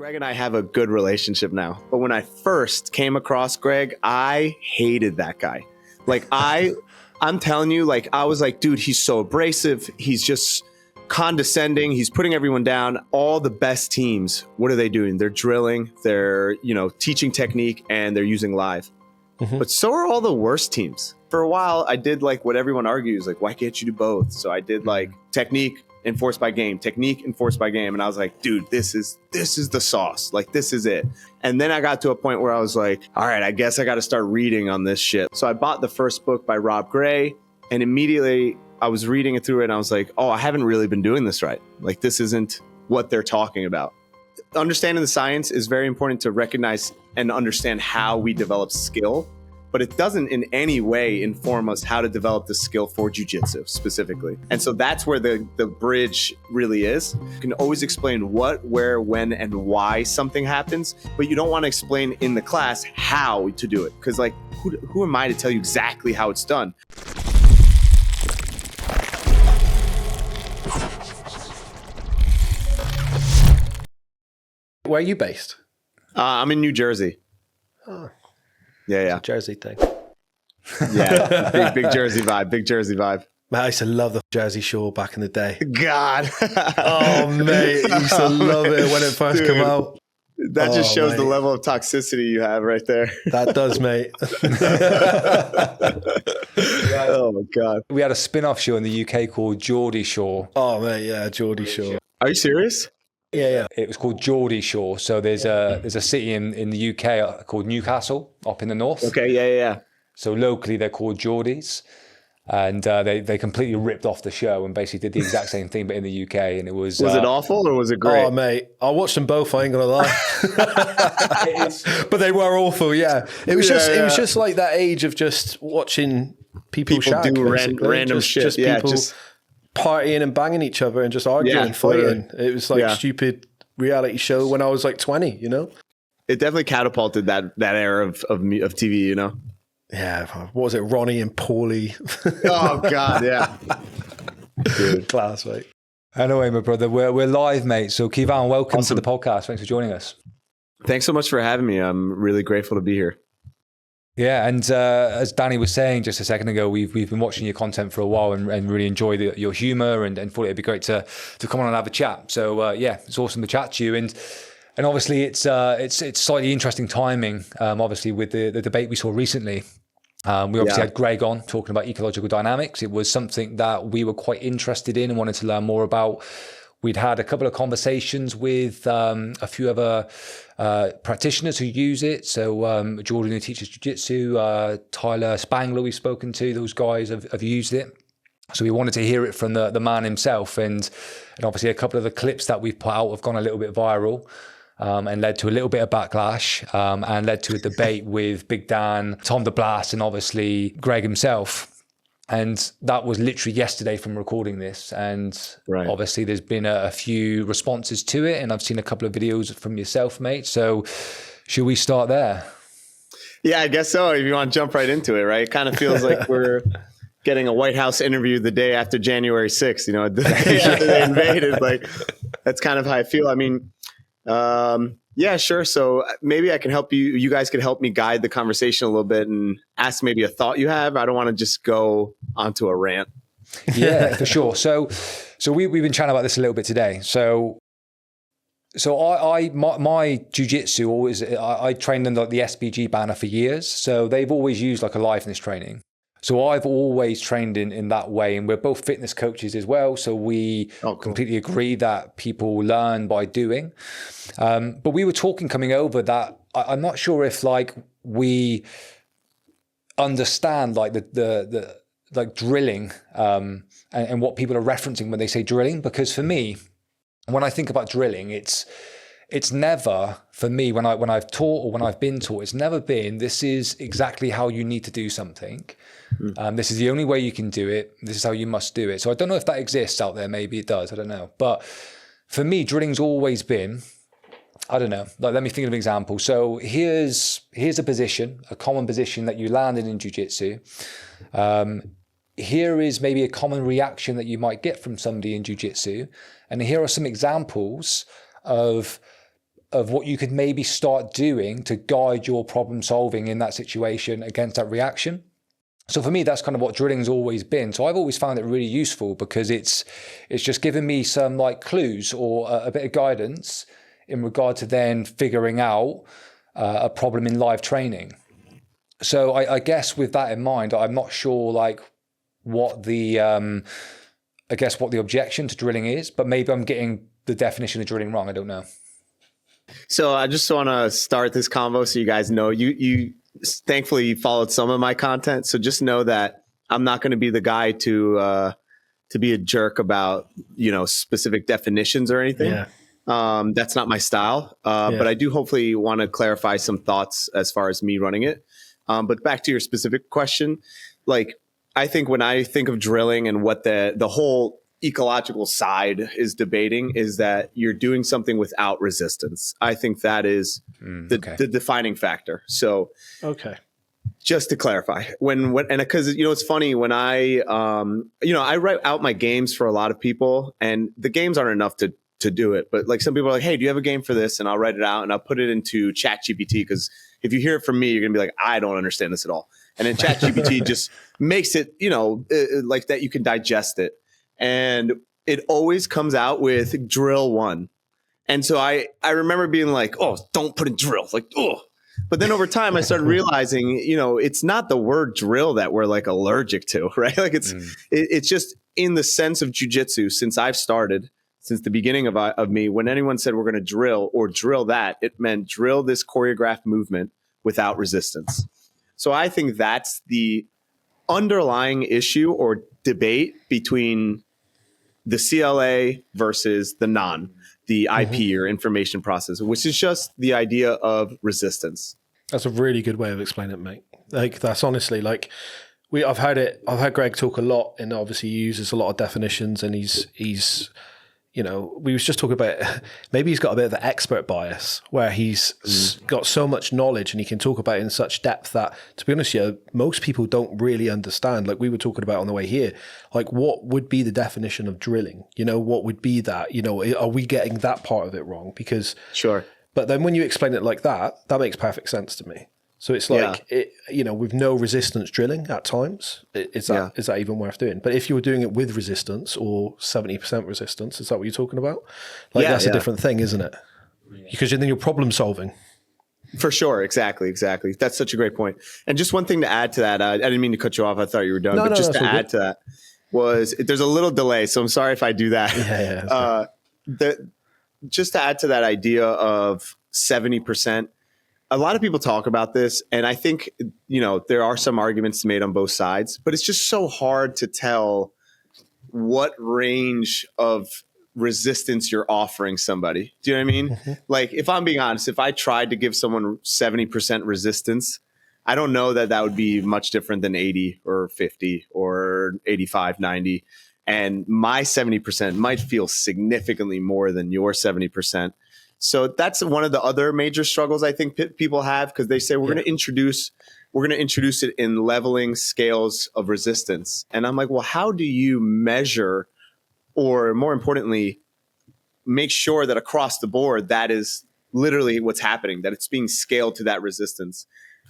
Greg and I have a good relationship now, but when I first came across Greg, I hated that guy. Like I'm telling you, like I was like, dude, he's so abrasive. He's just condescending. He's putting everyone down. All the best teams, what are they doing? They're drilling, they're, teaching technique, and they're using live. Mm-hmm. But so are all the worst teams. For a while, I did like what everyone argues, like, why can't you do both? So I did like technique enforced by game, technique enforced by game. And I was like, dude, this is the sauce. Like, this is it. And then I got to a point where I was like, all right, I guess I got to start reading on this shit. So I bought the first book by Rob Gray, and immediately I was reading it through it, and I was like, oh, I haven't really been doing this right. Like, this isn't what they're talking about. Understanding the science is very important to recognize and understand how we develop skill, but it doesn't in any way inform us how to develop the skill for jiu-jitsu specifically. And so that's where the bridge really is. You can always explain what, where, when, and why something happens, but you don't want to explain in the class how to do it. Because like, who am I to tell you exactly how it's done? Where are you based? I'm in New Jersey. Oh. Yeah. It's a Jersey thing. Yeah, big Jersey vibe, big Jersey vibe. Man, I used to love the Jersey Shore back in the day. God. Oh, mate. I used to love it when it first came out. That just shows the level of toxicity you have right there. That does, mate. Oh, my God. We had a spin-off show in the UK called Geordie Shore. Oh, mate, yeah, Geordie Shore. Are you serious? Yeah. It was called Geordie Shore. So there's a city in the UK called Newcastle up in the north. Okay, yeah. So locally they're called Geordies. And they completely ripped off the show and basically did the exact same thing, but in the UK. And it was... Was it awful or was it great? Oh, mate. I watched them both, I ain't going to lie. But they were awful, yeah. It was just like that age of just watching people shag, do random shit. People partying and banging each other and just arguing and fighting. It was like stupid reality show when I was like 20, It definitely catapulted that era of TV, Yeah, what was it, Ronnie and Paulie? Oh, God, yeah. Dude, class, mate. Anyway, my brother, we're live, mate. So Kyvann, welcome to the podcast. Thanks for joining us. Thanks so much for having me. I'm really grateful to be here. Yeah, and as Danny was saying just a second ago, we've been watching your content for a while and really enjoyed your humor and thought it'd be great to come on and have a chat. So it's awesome to chat to you. And obviously it's slightly interesting timing, obviously with the debate we saw recently. We obviously had Greg on talking about ecological dynamics. It was something that we were quite interested in and wanted to learn more about. We'd had a couple of conversations with a few other practitioners who use it. So Jordan, who teaches jiu-jitsu, Tyler Spangler, we've spoken to. Those guys have used it. So we wanted to hear it from the man himself. And obviously a couple of the clips that we've put out have gone a little bit viral. And led to a little bit of backlash and led to a debate with Big Dan, Tom DeBlass, and obviously Greg himself. And that was literally yesterday from recording this. And obviously there's been a few responses to it. And I've seen a couple of videos from yourself, mate. So should we start there? Yeah, I guess so. If you want to jump right into it, right? It kind of feels like we're getting a White House interview the day after January 6th, the day after they invaded. Like, that's kind of how I feel. I mean, yeah, sure. So maybe I can help you. You guys could help me guide the conversation a little bit and ask maybe a thought you have. I don't want to just go onto a rant. Yeah, for sure. So we've been chatting about this a little bit today. So my jiu-jitsu always, I trained under the SBG banner for years. So they've always used like aliveness training. So I've always trained in that way, and we're both fitness coaches as well. So we completely agree that people learn by doing. But we were talking coming over that I'm not sure if like we understand like the like drilling and what people are referencing when they say drilling. Because for me, when I think about drilling, it's never, for me, when I've taught or when I've been taught, it's never been, this is exactly how you need to do something. This is the only way you can do it. This is how you must do it. So I don't know if that exists out there. Maybe it does. I don't know. But for me, drilling's always been, I don't know. Like, let me think of an example. So here's a position, a common position that you landed in jiu-jitsu. Here is maybe a common reaction that you might get from somebody in jiu-jitsu. And here are some examples of of what you could maybe start doing to guide your problem solving in that situation against that reaction. So for me, that's kind of what drilling's always been. So I've always found it really useful because it's just given me some like clues or a bit of guidance in regard to then figuring out a problem in live training. So I guess with that in mind, I'm not sure like what the objection to drilling is, but maybe I'm getting the definition of drilling wrong. I don't know. So I just want to start this convo so you guys know you thankfully you followed some of my content. So just know that I'm not going to be the guy to be a jerk about, specific definitions or anything. Yeah. That's not my style. But I do hopefully want to clarify some thoughts as far as me running it. But back to your specific question, like I think when I think of drilling and what the whole ecological side is debating is that you're doing something without resistance. I think that is the defining factor. So, just to clarify, when because it's funny when I write out my games for a lot of people, and the games aren't enough to do it. But like some people are like, hey, do you have a game for this? And I'll write it out and I'll put it into ChatGPT because if you hear it from me, you're gonna be like, I don't understand this at all. And then ChatGPT just makes it, like that you can digest it. And it always comes out with drill 1. And so I remember being like, oh, don't put in drill. Like, oh. But then over time, I started realizing, it's not the word drill that we're like allergic to, right? Like it's just in the sense of jiu-jitsu since I've started, since the beginning of me, when anyone said we're going to drill or drill that, it meant drill this choreographed movement without resistance. So I think that's the underlying issue or debate between the CLA versus the IP or information process, which is just the idea of resistance. That's a really good way of explaining it, mate. Like that's honestly like I've heard Greg talk a lot, and obviously he uses a lot of definitions, and he's we was just talking about maybe he's got a bit of an expert bias where he's got so much knowledge and he can talk about it in such depth that, to be honest, most people don't really understand. Like we were talking about on the way here, like what would be the definition of drilling? What would be that? Are we getting that part of it wrong? Because sure. But then when you explain it like that makes perfect sense to me. So it's like, with no resistance drilling at times, is that even worth doing? But if you were doing it with resistance or 70% resistance, is that what you're talking about? Like that's a different thing, isn't it? Because then you're problem solving. For sure. Exactly. That's such a great point. And just one thing to add to that, I didn't mean to cut you off. I thought you were done. But just to add to that was there's a little delay. So I'm sorry if I do that. Just to add to that idea of 70%, a lot of people talk about this, and I think, there are some arguments made on both sides, but it's just so hard to tell what range of resistance you're offering somebody. Do you know what I mean? Mm-hmm. Like, if I'm being honest, if I tried to give someone 70% resistance, I don't know that would be much different than 80 or 50 or 85, 90. And my 70% might feel significantly more than your 70%. So that's one of the other major struggles I think people have, because they say we're going to introduce it in leveling scales of resistance. And I'm like, well, how do you measure, or more importantly, make sure that across the board that is literally what's happening, that it's being scaled to that resistance?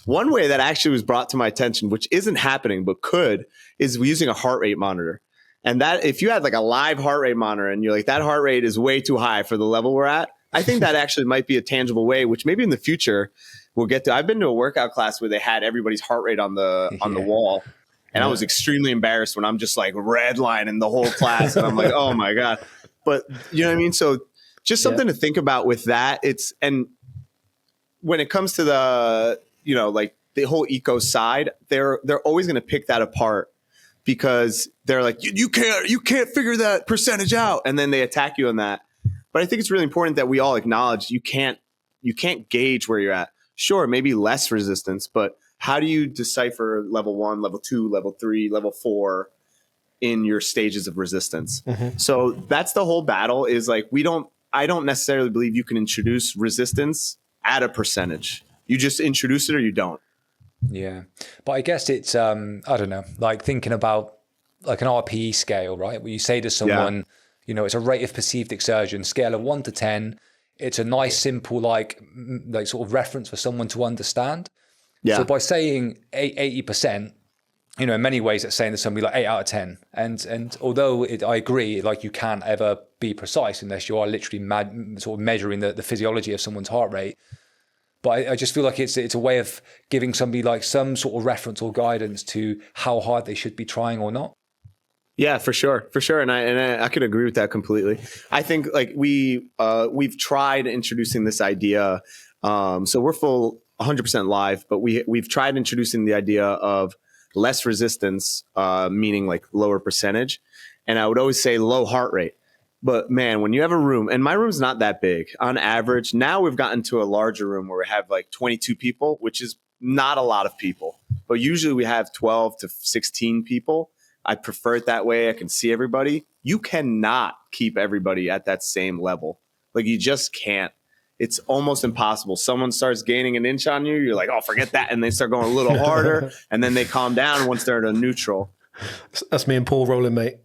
One way that actually was brought to my attention, which isn't happening but could, is using a heart rate monitor. And that if you had like a live heart rate monitor and you're like, that heart rate is way too high for the level we're at, I think that actually might be a tangible way, which maybe in the future we'll get to. I've been to a workout class where they had everybody's heart rate on the wall. And I was extremely embarrassed when I'm just like redlining the whole class. And I'm like, oh my God. But you know what I mean? So just something to think about with that. And when it comes to the, like the whole eco side, they're always going to pick that apart because they're like, you can't figure that percentage out. And then they attack you on that. But I think it's really important that we all acknowledge you can't gauge where you're at. Sure, maybe less resistance, but how do you decipher level 1, level 2, level 3, level 4 in your stages of resistance? Mm-hmm. So that's the whole battle, is like I don't necessarily believe you can introduce resistance at a percentage. You just introduce it or you don't. Yeah. But I guess it's I don't know, like thinking about like an RPE scale, right? Where you say to someone, it's a rate of perceived exertion, scale of 1 to 10. it's a nice, simple, like sort of reference for someone to understand. Yeah. So by saying 80%, you know, in many ways it's saying to somebody like 8 out of 10. And although I agree, like you can't ever be precise unless you are literally sort of measuring the physiology of someone's heart rate. But I just feel like it's a way of giving somebody like some sort of reference or guidance to how hard they should be trying or not. Yeah, for sure. And I could agree with that completely. I think like we've tried introducing this idea. So we're full 100% live, but we've tried introducing the idea of less resistance, meaning like lower percentage. And I would always say low heart rate. But man, when you have a room, and my room's not that big on average, now we've gotten to a larger room where we have like 22 people, which is not a lot of people. But usually we have 12 to 16 people. I prefer it that way. I can see everybody. You cannot keep everybody at that same level. Like you just can't. It's almost impossible. Someone starts gaining an inch on you. You're like, oh, forget that. And they start going a little harder. And then they calm down once they're at a neutral. That's me and Paul rolling, mate.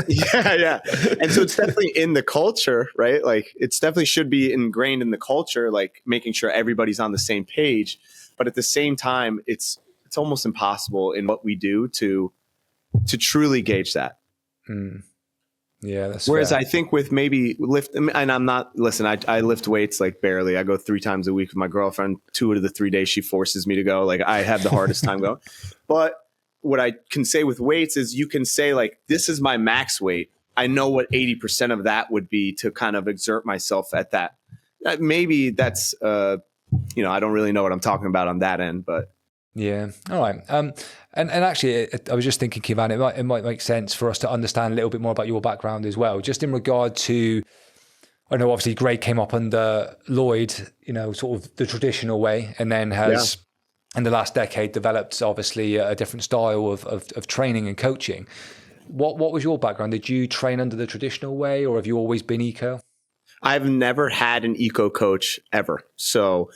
Yeah. And so it's definitely in the culture, right? Like it's definitely should be ingrained in the culture, like making sure everybody's on the same page. But at the same time, it's almost impossible in what we do to truly gauge that. Yeah, that's whereas fair. I think with maybe lift, and I'm not, listen, I lift weights like barely. I go 3 times a week with my girlfriend. 2 of the 3 days she forces me to go. Like I have the hardest time going. But what I can say with weights is you can say like, this is my max weight. I know what 80% of that would be to kind of exert myself at that. Maybe that's, I don't really know what I'm talking about on that end, but. Yeah. All right. And actually, I was just thinking, Kyvann, it might make sense for us to understand a little bit more about your background as well, just in regard to, I know obviously Greg came up under Lloyd, sort of the traditional way, and then has in the last decade developed obviously a different style of training and coaching. What was your background? Did you train under the traditional way, or have you always been eco? I've never had an eco coach ever. So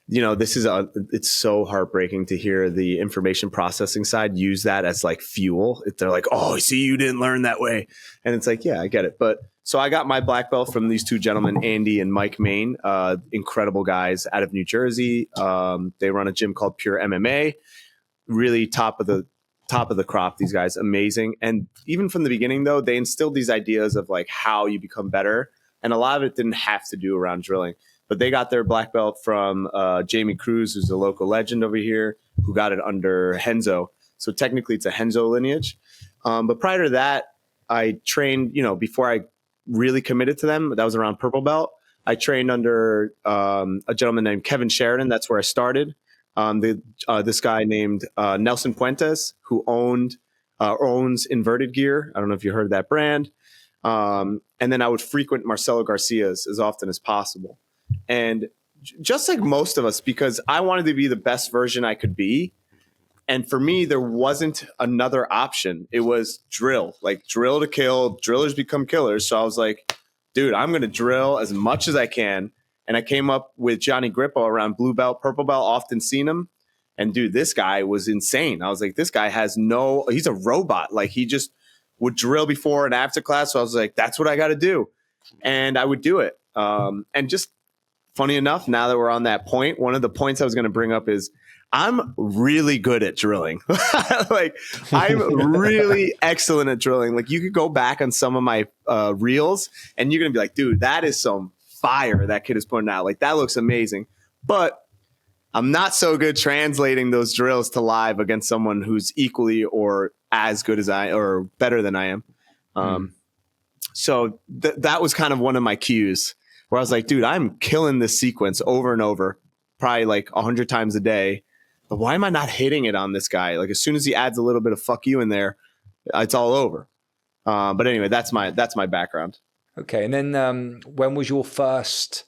it's so heartbreaking to hear the information processing side use that as like fuel. They're like, oh, see, you didn't learn that way. And it's like, yeah, I get it. But so I got my black belt from these 2 gentlemen, Andy and Mike Main, incredible guys out of New Jersey. They run a gym called Pure MMA, really top of the crop. These guys, amazing. And even from the beginning though, they instilled these ideas of like how you become better. And a lot of it didn't have to do around drilling. But they got their black belt from Jamie Cruz, who's a local legend over here, who got it under Henzo. So technically it's a Henzo lineage. But prior to that, I trained, before I really committed to them, that was around purple belt. I trained under a gentleman named Kevin Sheridan. That's where I started. This guy named Nelson Puentes, who owns Inverted Gear. I don't know if you heard of that brand. And then I would frequent Marcelo Garcia's as often as possible. And just like most of us, because I wanted to be the best version I could be. And for me, there wasn't another option. It was drill, like drill to kill. Drillers become killers. So I was like, dude, I'm going to drill as much as I can. And I came up with Johnny Grippo around blue belt, purple belt, often seen him. And dude, this guy was insane. I was like, this guy he's a robot. Like he just would drill before and after class. So I was like, that's what I got to do. And I would do it. And just, funny enough, now that we're on that point, one of the points I was going to bring up is I'm really good at drilling. Like I'm really excellent at drilling. Like you could go back on some of my reels and you're going to be like, dude, that is some fire that kid is putting out. Like that looks amazing. But I'm not so good translating those drills to live against someone who's equally or as good as or better than I am. So that was kind of one of my cues. Where I was like, dude, I'm killing this sequence over and over, probably like 100 times a day. But why am I not hitting it on this guy? Like as soon as he adds a little bit of fuck you in there, it's all over. But anyway, that's my background. Okay. And then when was your first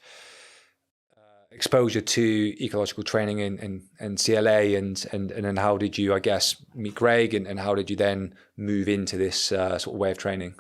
exposure to ecological training and CLA and then how did you, I guess, meet Greg and how did you then move into this sort of way of training?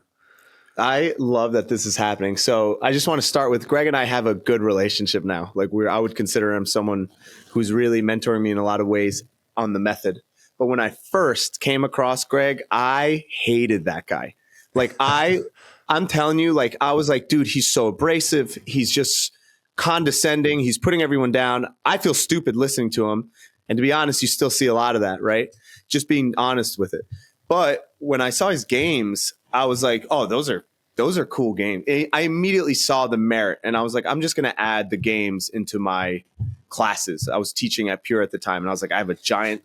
I love that this is happening. So I just want to start with Greg and I have a good relationship now. Like I would consider him someone who's really mentoring me in a lot of ways on the method. But when I first came across Greg, I hated that guy. Like I'm telling you, like I was like, dude, he's so abrasive. He's just condescending. He's putting everyone down. I feel stupid listening to him. And to be honest, you still see a lot of that, right? Just being honest with it. But when I saw his games, I was like, oh, those are cool games. I immediately saw the merit, and I was like, I'm just going to add the games into my classes. I was teaching at Pure at the time, and I was like, I have a giant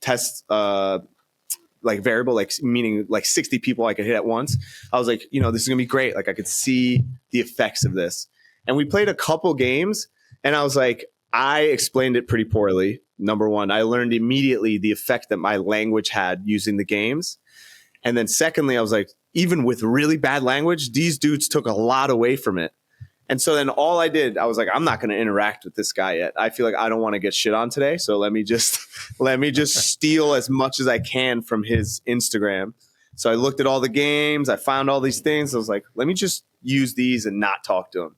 test like variable, like meaning like 60 people I could hit at once. I was like, this is going to be great. Like I could see the effects of this. And we played a couple games, and I was like, I explained it pretty poorly. Number one, I learned immediately the effect that my language had using the games. And then secondly, I was like, even with really bad language, these dudes took a lot away from it. And so then all I did, I was like, I'm not going to interact with this guy yet. I feel like I don't want to get shit on today. So let me just steal as much as I can from his Instagram. So I looked at all the games. I found all these things. I was like, let me just use these and not talk to him.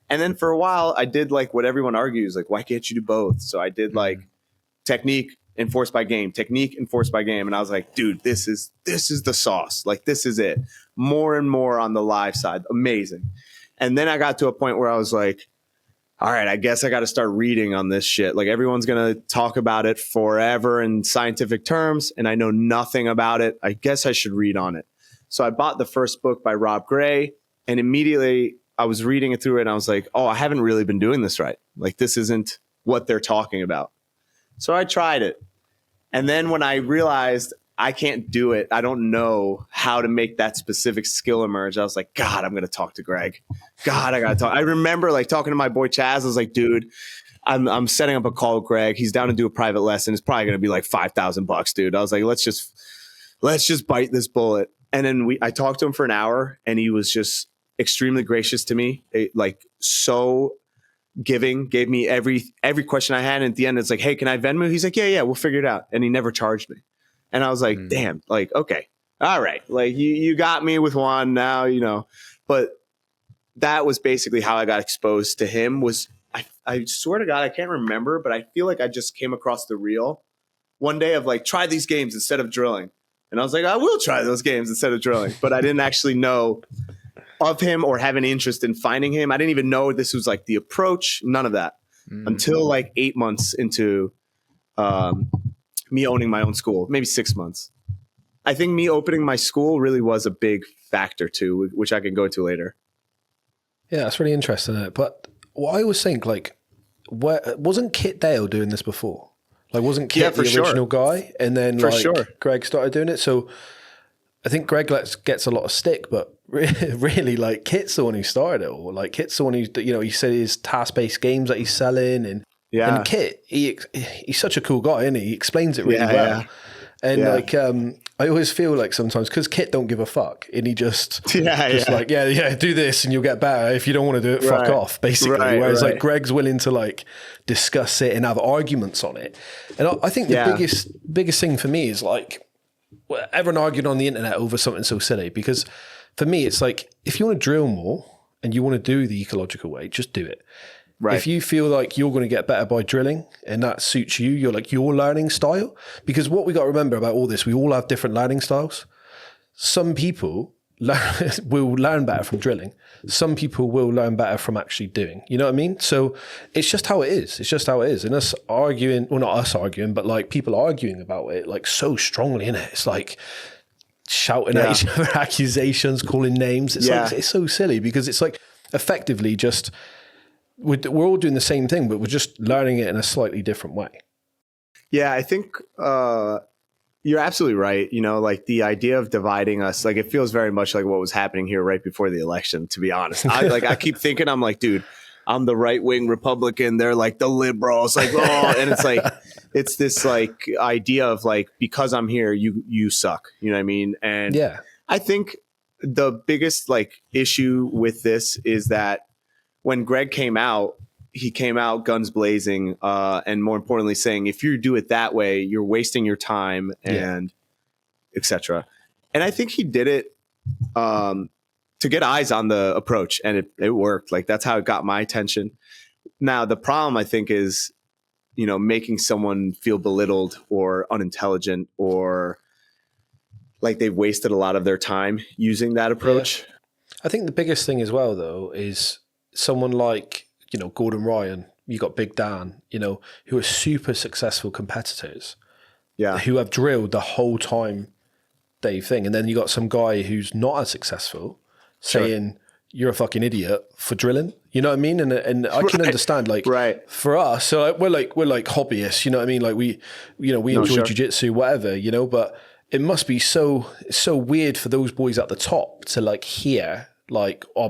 And then for a while, I did like what everyone argues, like, why can't you do both? So I did like technique enforced by game, technique enforced by game. And I was like, dude, this is the sauce. Like, this is it. More and more on the live side. Amazing. And then I got to a point where I was like, all right, I guess I got to start reading on this shit. Like, everyone's going to talk about it forever in scientific terms, and I know nothing about it. I guess I should read on it. So I bought the first book by Rob Gray, and immediately I was reading it through it, and I was like, oh, I haven't really been doing this right. Like, this isn't what they're talking about. So I tried it. And then when I realized I can't do it, I don't know how to make that specific skill emerge, I was like, God, I'm going to talk to Greg. God, I got to talk. I remember like talking to my boy Chaz. I was like, dude, I'm setting up a call with Greg. He's down to do a private lesson. It's probably going to be like $5,000, dude. I was like, let's just bite this bullet. And then I talked to him for an hour, and he was just extremely gracious to me. Like, so giving, gave me every question I had. And at the end, it's like, hey, can I Venmo? He's like, yeah, we'll figure it out. And he never charged me. And I was like, damn, like, okay, all right. Like you got me with one now, but that was basically how I got exposed to him. Was I swear to God, I can't remember, but I feel like I just came across the reel one day of like, try these games instead of drilling. And I was like, I will try those games instead of drilling, but I didn't actually know of him or have any interest in finding him. I didn't even know this was like the approach, none of that until like 8 months into me owning my own school, maybe 6 months. I think me opening my school really was a big factor too, which I can go to later. Yeah, that's really interesting. Isn't it? But what I always think, like, wasn't Kit Dale doing this before? Like, wasn't Kit the original guy? And then Greg started doing it. So I think Greg gets a lot of stick, but really, like, Kit's the one who started it all. Like, Kit's the one who, he said his task-based games that he's selling, and Kit, he's such a cool guy, isn't he? He explains it really well. And like, I always feel like sometimes, because Kit don't give a fuck, and he just do this and you'll get better. If you don't want to do it, fuck off, basically. Whereas like Greg's willing to like discuss it and have arguments on it. And I think the biggest thing for me is like, everyone argued on the internet over something so silly, because for me, it's like, if you want to drill more and you want to do the ecological way, just do it. Right. If you feel like you're going to get better by drilling and that suits you, you're like your learning style. Because what we got to remember about all this, we all have different learning styles. Some people will learn better from drilling. Some people will learn better from actually doing. You know what I mean? So it's just how it is. It's just how it is. And us arguing, well, not us arguing, but like people arguing about it like so strongly in it. It's like shouting at each other, accusations, calling names. It's like, it's so silly, because it's like effectively just... We're all doing the same thing, but we're just learning it in a slightly different way. Yeah, I think you're absolutely right. Like the idea of dividing us, like it feels very much like what was happening here right before the election, to be honest. I keep thinking, I'm like, dude, I'm the right wing Republican. They're like the liberals, like, oh, and it's like, it's this like idea of like, because I'm here, you suck. You know what I mean? And I think the biggest like issue with this is that when Greg came out, he came out guns blazing, and more importantly saying, if you do it that way, you're wasting your time and etc. And I think he did it to get eyes on the approach, and it worked. Like, that's how it got my attention. Now, the problem, I think, is, making someone feel belittled or unintelligent, or like they've wasted a lot of their time using that approach. I think the biggest thing as well, though, is someone like, Gordon Ryan, you got Big Dan, who are super successful competitors, who have drilled the whole time Dave thing. And then you got some guy who's not as successful saying, you're a fucking idiot for drilling. You know what I mean? And I can understand, for us, so we're like hobbyists, you know what I mean? Like we enjoy jiu-jitsu, whatever, but it must be so weird for those boys at the top to hear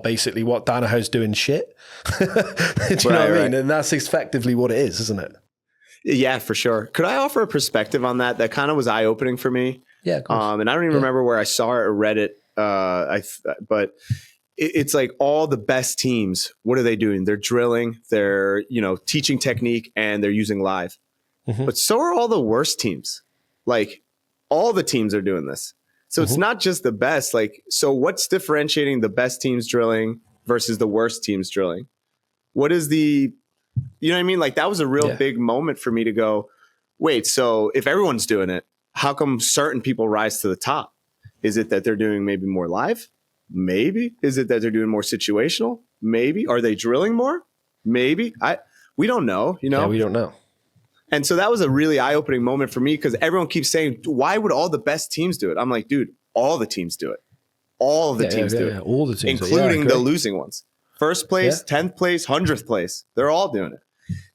basically what Danaher's doing shit. Do you know what I mean? And that's effectively what it is, isn't it? Yeah, for sure. Could I offer a perspective on that? That kind of was eye-opening for me. Yeah, of course. And I don't even remember where I saw it or read it. But it's like all the best teams, what are they doing? They're drilling, they're, teaching technique, and they're using live. Mm-hmm. But so are all the worst teams. All the teams are doing this. So it's not just the best. So what's differentiating the best teams drilling versus the worst teams drilling? What is you know what I mean? That was a real big moment for me to go, wait, so if everyone's doing it, how come certain people rise to the top? Is it that they're doing maybe more live? Maybe. Is it that they're doing more situational? Maybe. Are they drilling more? Maybe. We don't know, Yeah, we don't know. And so that was a really eye-opening moment for me because everyone keeps saying, why would all the best teams do it? I'm like, dude, all the teams do it. All of the teams do it. All the teams, including the losing ones. First place, 10th place, 100th place. They're all doing it.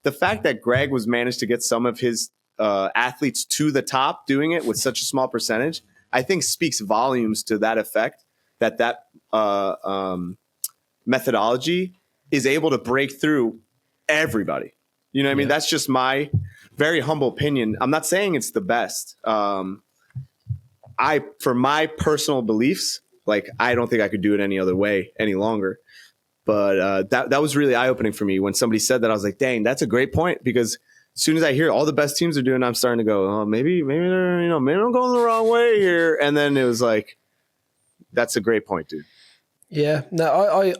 The fact that Greg was managed to get some of his athletes to the top doing it with such a small percentage, I think speaks volumes to that effect, that methodology is able to break through everybody. You know what I mean? That's just my very humble opinion. I'm not saying it's the best. For my personal beliefs, I don't think I could do it any other way any longer. But that was really eye-opening for me. When somebody said that, I was like, dang, that's a great point. Because as soon as I hear all the best teams are doing it, I'm starting to go, oh, maybe they're, maybe I'm going the wrong way here. And then it was like, that's a great point, dude. Yeah, no,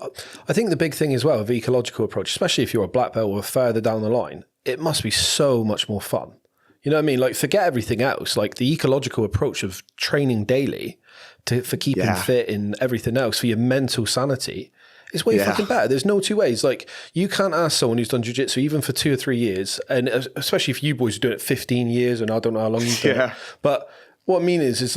I think the big thing as well of the ecological approach, especially if you're a black belt or further down the line, it must be so much more fun. You know what I mean? Forget everything else. The ecological approach of training daily for keeping fit and everything else, for your mental sanity, is way fucking better. There's no two ways. You can't ask someone who's done jiu-jitsu even for 2 or 3 years, and especially if you boys are doing it 15 years, and I don't know how long you've done it. But what I mean is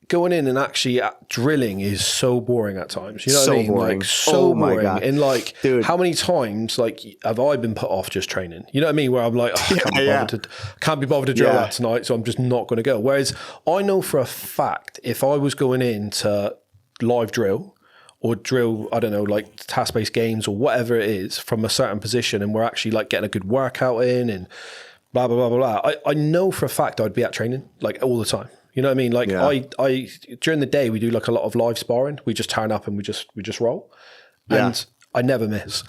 going in and actually drilling is so boring at times. You know what I mean? Boring. So boring. God. And dude, how many times have I been put off just training? You know what I mean? Where I'm like, can't be bothered to drill that tonight, so I'm just not going to go. Whereas I know for a fact, if I was going into live drill or drill, I don't know, task-based games or whatever it is from a certain position, and we're actually getting a good workout in and blah, blah, blah, blah, blah. I know for a fact I'd be at training all the time. You know what I mean? I during the day we do a lot of live sparring. We just turn up and we just roll, and I never miss.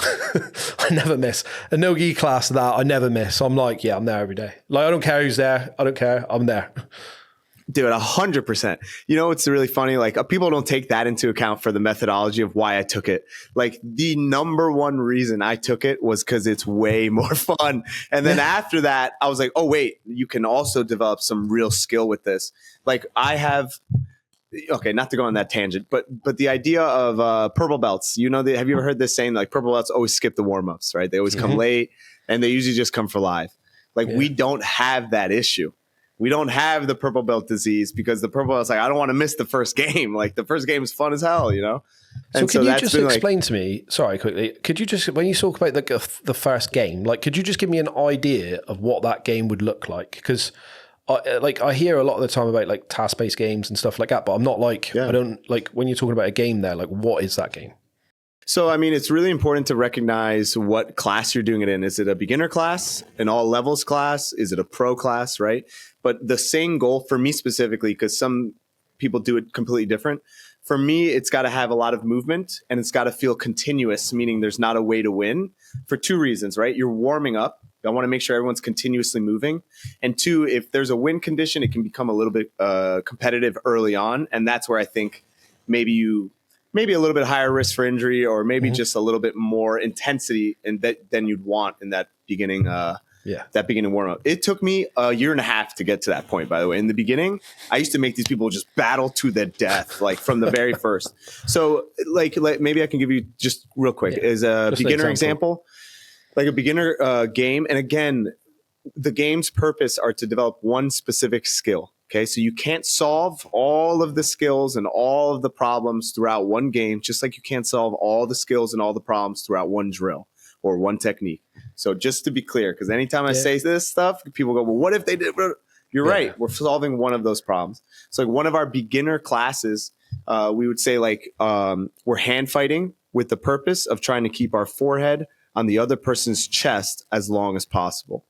I never miss a no-gi class. I never miss. I'm I'm there every day. I don't care who's there. I don't care. I'm there. Dude, 100%. It's really funny. People don't take that into account for the methodology of why I took it. The number one reason I took it was because it's way more fun. And then after that, I was like, oh, wait, you can also develop some real skill with this. I have, okay, not to go on that tangent, but the idea of purple belts, have you ever heard this saying, purple belts always skip the warm-ups, right? They always come late and they usually just come for live. We don't have that issue. We don't have the purple belt disease because the purple belt's I don't want to miss the first game. The first game is fun as hell, And so can you just explain to me, sorry, quickly, could you just, when you talk about the first game, could you just give me an idea of what that game would look like? Because I hear a lot of the time about task-based games and stuff like that, but I'm not I don't, when you're talking about a game there, what is that game? So, it's really important to recognize what class you're doing it in. Is it a beginner class, an all levels class? Is it a pro class, right? But the same goal for me specifically, because some people do it completely different. For me, it's got to have a lot of movement and it's got to feel continuous, meaning there's not a way to win for 2 reasons, right? You're warming up. I want to make sure everyone's continuously moving. And 2, if there's a win condition, it can become a little bit competitive early on. And that's where I think maybe a little bit higher risk for injury or maybe just a little bit more intensity than you'd want in that beginning Yeah. That beginning warm up. It took me a year and a half to get to that point, by the way. In the beginning, I used to make these people just battle to the death, like from the very first. So like maybe I can give you just real quick as a just beginner example, like a beginner game. And again, the game's purpose are to develop one specific skill. Okay. So you can't solve all of the skills and all of the problems throughout one game, just like you can't solve all the skills and all the problems throughout one drill or one technique. So just to be clear, because anytime I say this stuff, people go, well, what if they did? You're right. We're solving one of those problems. So like one of our beginner classes, we would say like we're hand fighting with the purpose of trying to keep our forehead on the other person's chest as long as possible.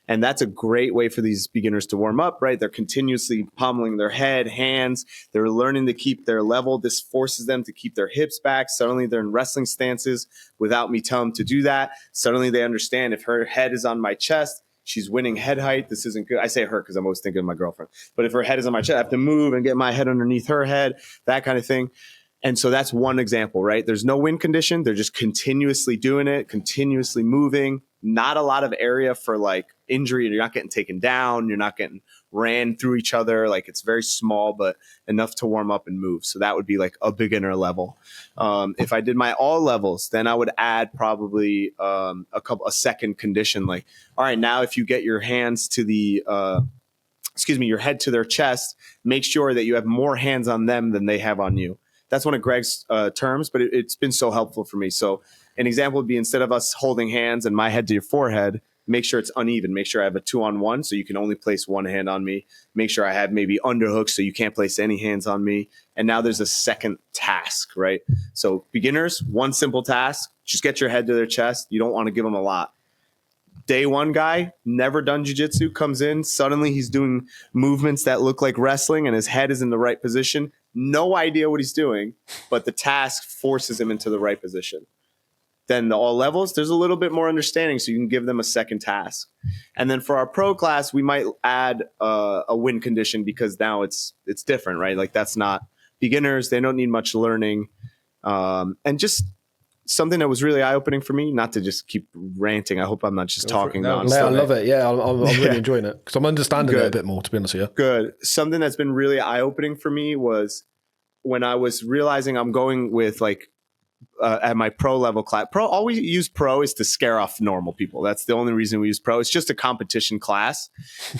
And that's a great way for these beginners to warm up, right? They're continuously pummeling their head, hands. They're learning to keep their level. This forces them to keep their hips back. Suddenly they're in wrestling stances without me telling them to do that. Suddenly they understand if her head is on my chest, she's winning head height. This isn't good. I say her because I'm always thinking of my girlfriend. But if her head is on my chest, I have to move and get my head underneath her head, that kind of thing. And so that's one example, right? There's no win condition. They're just continuously doing it, continuously moving. Not a lot of area for like injury. You're not getting taken down. You're not getting ran through each other. Like it's very small, but enough to warm up and move. So that would be like a beginner level. If I did my all levels, then I would add probably a second condition. Like, all right, now if you get your hands to the, your head to their chest, make sure that you have more hands on them than they have on you. That's one of Greg's terms, but it's been so helpful for me. So an example would be instead of us holding hands and my head to your forehead, make sure it's uneven. Make sure I have a 2-on-1 so you can only place one hand on me. Make sure I have maybe underhooks so you can't place any hands on me. And now there's a second task, right? So beginners, one simple task, just get your head to their chest. You don't want to give them a lot. Day one guy, never done jiu-jitsu, comes in. Suddenly he's doing movements that look like wrestling and his head is in the right position. No idea what he's doing, but the task forces him into the right position. Then the all levels, there's a little bit more understanding, so you can give them a second task. And then for our pro class, we might add a win condition because now it's different, right? Like that's not beginners. They don't need much learning. And just something that was really eye-opening for me, not to just keep ranting. I hope I'm not just talking. No, I love it. Yeah, I'm really enjoying it because I'm understanding it a bit more, to be honest with you. Good. Something that's been really eye-opening for me was when I was realizing I'm going with like, at my pro level class. All we use pro is to scare off normal people. That's the only reason we use pro. It's just a competition class.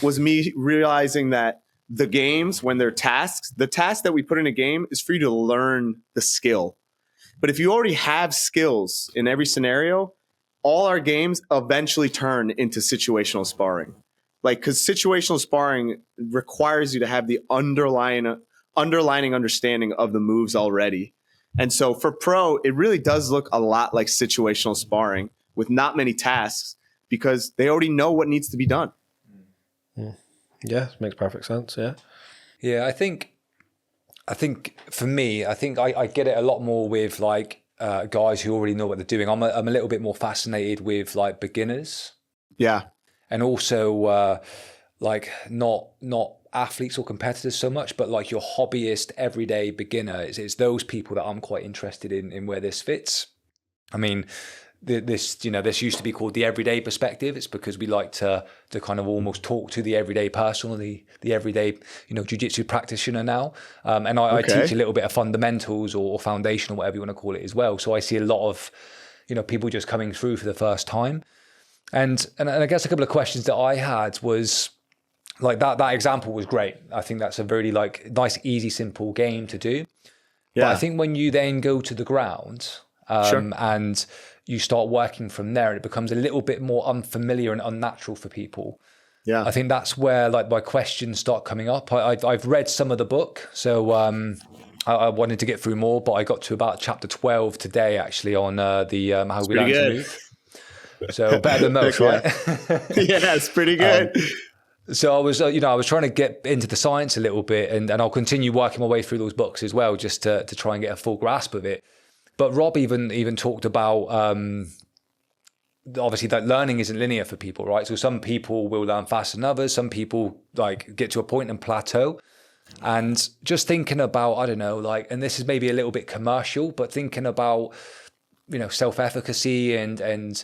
Was me realizing that the games, when they're tasks, the task that we put in a game is for you to learn the skill. But if you already have skills in every scenario, all our games eventually turn into situational sparring. Like, because situational sparring requires you to have the underlying understanding of the moves already. And so for pro, it really does look a lot like situational sparring with not many tasks because they already know what needs to be done. Yeah, makes perfect sense. Yeah. Yeah, I think for me, I get it a lot more with like guys who already know what they're doing. I'm a little bit more fascinated with like beginners. Yeah. And also like not athletes or competitors so much, but like your hobbyist, everyday beginner. It's those people that I'm quite interested in where this fits. I mean, this used to be called the everyday perspective. It's because we like to kind of almost talk to the everyday person, or the everyday, jiu-jitsu practitioner now. And I teach a little bit of fundamentals or foundational, whatever you want to call it as well. So I see a lot of, people just coming through for the first time. And I guess a couple of questions that I had was, like that example was great. I think that's a very like nice, easy, simple game to do. Yeah. But I think when you then go to the ground and you start working from there, it becomes a little bit more unfamiliar and unnatural for people. Yeah, I think that's where like my questions start coming up. I've read some of the book, so I wanted to get through more, but I got to about chapter 12 today actually on the how we learn to move. So better than most, right? Yeah, it's pretty good. So I was trying to get into the science a little bit, and I'll continue working my way through those books as well, just to try and get a full grasp of it. But Rob even talked about obviously that learning isn't linear for people, right? So some people will learn faster than others. Some people like get to a point and plateau. And just thinking about, I don't know, like, and this is maybe a little bit commercial, but thinking about, self-efficacy and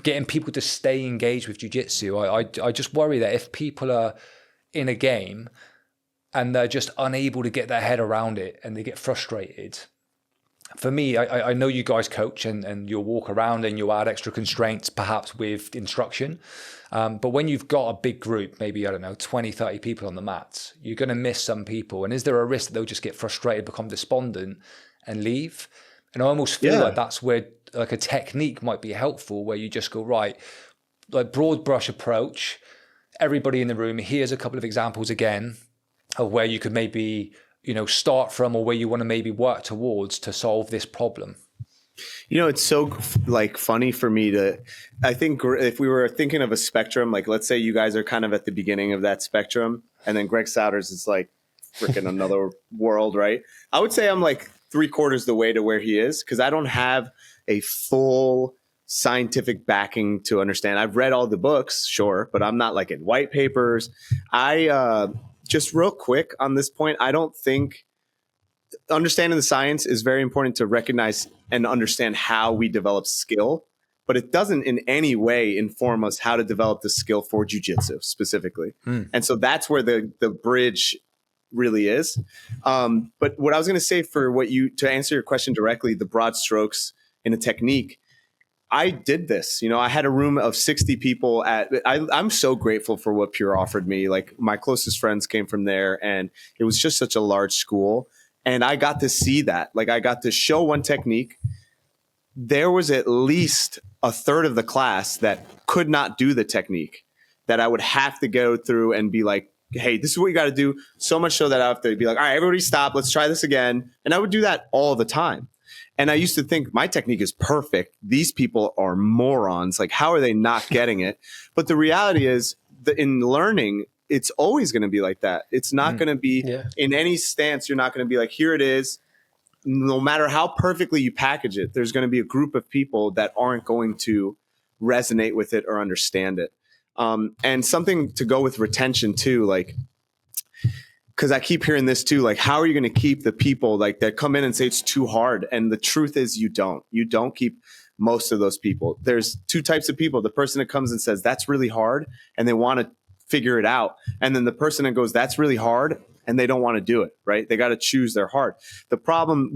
getting people to stay engaged with jiu-jitsu. I just worry that if people are in a game and they're just unable to get their head around it and they get frustrated. For me, I know you guys coach and you'll walk around and you'll add extra constraints perhaps with instruction. But when you've got a big group, maybe, I don't know, 20, 30 people on the mats, you're going to miss some people. And is there a risk that they'll just get frustrated, become despondent and leave? And I almost feel like that's where like a technique might be helpful, where you just go, right, like broad brush approach, everybody in the room, here's a couple of examples again of where you could maybe, start from, or where you want to maybe work towards to solve this problem. It's so like funny for me I think if we were thinking of a spectrum, like let's say you guys are kind of at the beginning of that spectrum, and then Greg Souders is like freaking another world, right? I would say I'm like 3/4 the way to where he is, because I don't have a full scientific backing to understand. I've read all the books, sure, but I'm not like in white papers. Just real quick on this point, I don't think understanding the science is very important to recognize and understand how we develop skill, but it doesn't in any way inform us how to develop the skill for jiu-jitsu specifically. And so that's where the bridge really is. But what I was going to say to answer your question directly, the broad strokes in a technique, I did this. I had a room of 60 people I'm so grateful for what Pure offered me. Like my closest friends came from there, and it was just such a large school. And I got to see that. Like I got to show one technique. There was at least a third of the class that could not do the technique, that I would have to go through and be like, hey, this is what you got to do. So much so that I have to be like, all right, everybody stop. Let's try this again. And I would do that all the time. And I used to think my technique is perfect. These people are morons. Like, how are they not getting it? But the reality is that in learning, it's always going to be like that. It's not going to be in any stance. You're not going to be like, here it is. No matter how perfectly you package it, there's going to be a group of people that aren't going to resonate with it or understand it. And something to go with retention too, like, because I keep hearing this too, like, how are you going to keep the people like that come in and say it's too hard? And the truth is you don't keep most of those people. There's two types of people. The person that comes and says, that's really hard, and they want to figure it out. And then the person that goes, that's really hard, and they don't want to do it, right? They got to choose their heart. The problem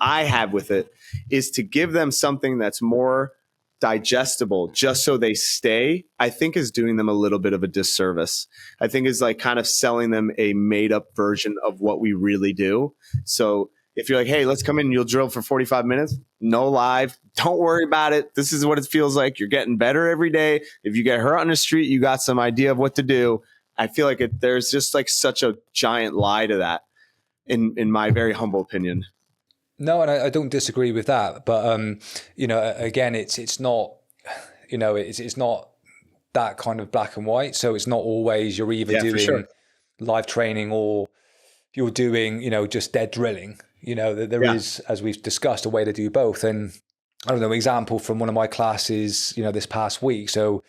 I have with it is to give them something that's more digestible just so they stay, I think is doing them a little bit of a disservice. I think is like kind of selling them a made up version of what we really do. So if you're like, hey, let's come in and you'll drill for 45 minutes, no live, don't worry about it. This is what it feels like. You're getting better every day. If you get hurt on the street, you got some idea of what to do. I feel like there's just like such a giant lie to that in my very humble opinion. No, and I don't disagree with that, but again, it's not, it's not that kind of black and white. So it's not always you're either doing live training or you're doing, just dead drilling. There is, as we've discussed, a way to do both. And I don't know, example from one of my classes, this past week. So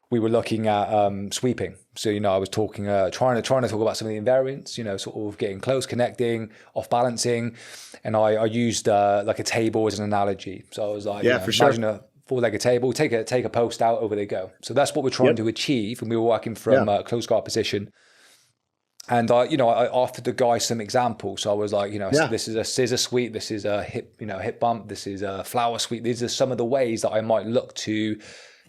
we were looking at sweeping. So, I was talking, trying to talk about some of the invariants, sort of getting close, connecting, off balancing. And I used like a table as an analogy. So I was like, imagine a four-legged table, take a post out, over they go. So that's what we're trying to achieve. And we were working from close guard position. And I offered the guy some examples. So I was like, this is a scissor sweep, this is a hip bump, this is a flower sweep. These are some of the ways that I might look to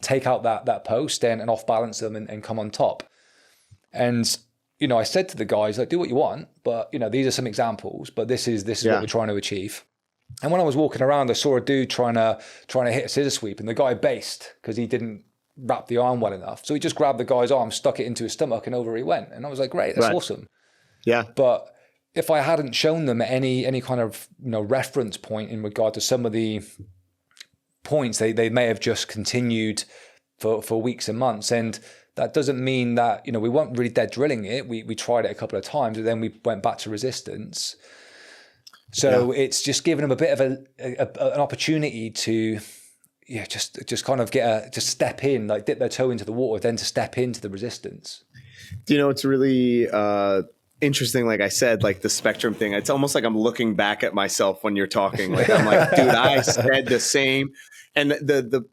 take out that post and off balance them and come on top. And I said to the guys, like, do what you want, but these are some examples, but this is what we're trying to achieve. And when I was walking around, I saw a dude trying to hit a scissor sweep, and the guy based because he didn't wrap the arm well enough. So he just grabbed the guy's arm, stuck it into his stomach, and over he went. And I was like, great, that's awesome. Yeah. But if I hadn't shown them any kind of reference point in regard to some of the points, they may have just continued for weeks and months. And that doesn't mean that, we weren't really dead drilling it. We tried it a couple of times, and then we went back to resistance. So it's just giving them a bit of an opportunity to, just kind of just step in, like dip their toe into the water, then to step into the resistance. It's really interesting. Like I said, like the spectrum thing, it's almost like I'm looking back at myself when you're talking. Like I'm like, dude, I said the same. And the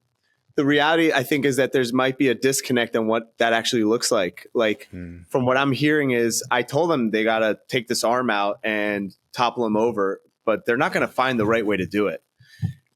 reality, I think, is that there's might be a disconnect on what that actually looks like. Like from what I'm hearing is I told them they got to take this arm out and topple him over, but they're not going to find the right way to do it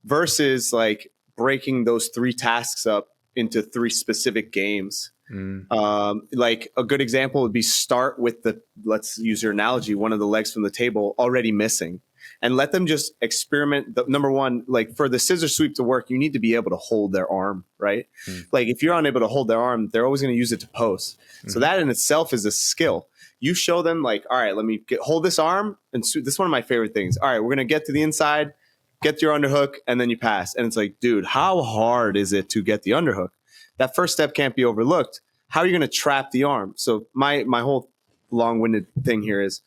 versus like breaking those 3 tasks up into 3 specific games. Like a good example would be start with let's use your analogy, one of the legs from the table already missing, and let them just experiment. Number one, like for the scissor sweep to work, you need to be able to hold their arm, right? Like if you're unable to hold their arm, they're always going to use it to post. So that in itself is a skill. You show them like, all right, let me hold this arm. And this is one of my favorite things. All right, we're going to get to the inside, get your underhook, and then you pass. And it's like, dude, how hard is it to get the underhook? That first step can't be overlooked. How are you going to trap the arm? So my whole long-winded thing here is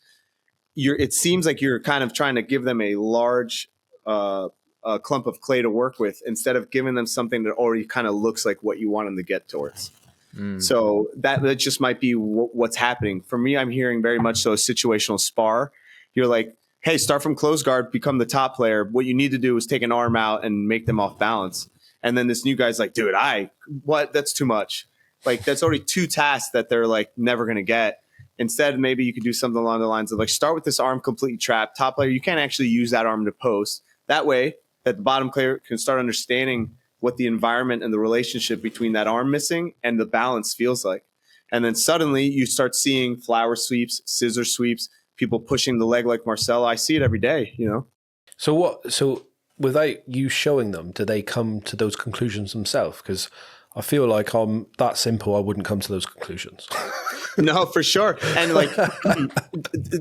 it seems like you're kind of trying to give them a large clump of clay to work with instead of giving them something that already kind of looks like what you want them to get towards. So that just might be what's happening. For me, I'm hearing very much so a situational spar. You're like, hey, start from close guard, become the top player. What you need to do is take an arm out and make them off balance. And then this new guy's like, dude, that's too much. Like that's already 2 tasks that they're like never going to get. Instead, maybe you could do something along the lines of like start with this arm completely trapped. Top player, you can't actually use that arm to post. That way that the bottom player can start understanding what the environment and the relationship between that arm missing and the balance feels like. And then suddenly you start seeing flower sweeps, scissor sweeps, people pushing the leg like Marcelo. I see it every day, you know? So without you showing them, do they come to those conclusions themselves? Because I feel like I'm that simple, I wouldn't come to those conclusions. No, for sure. And like,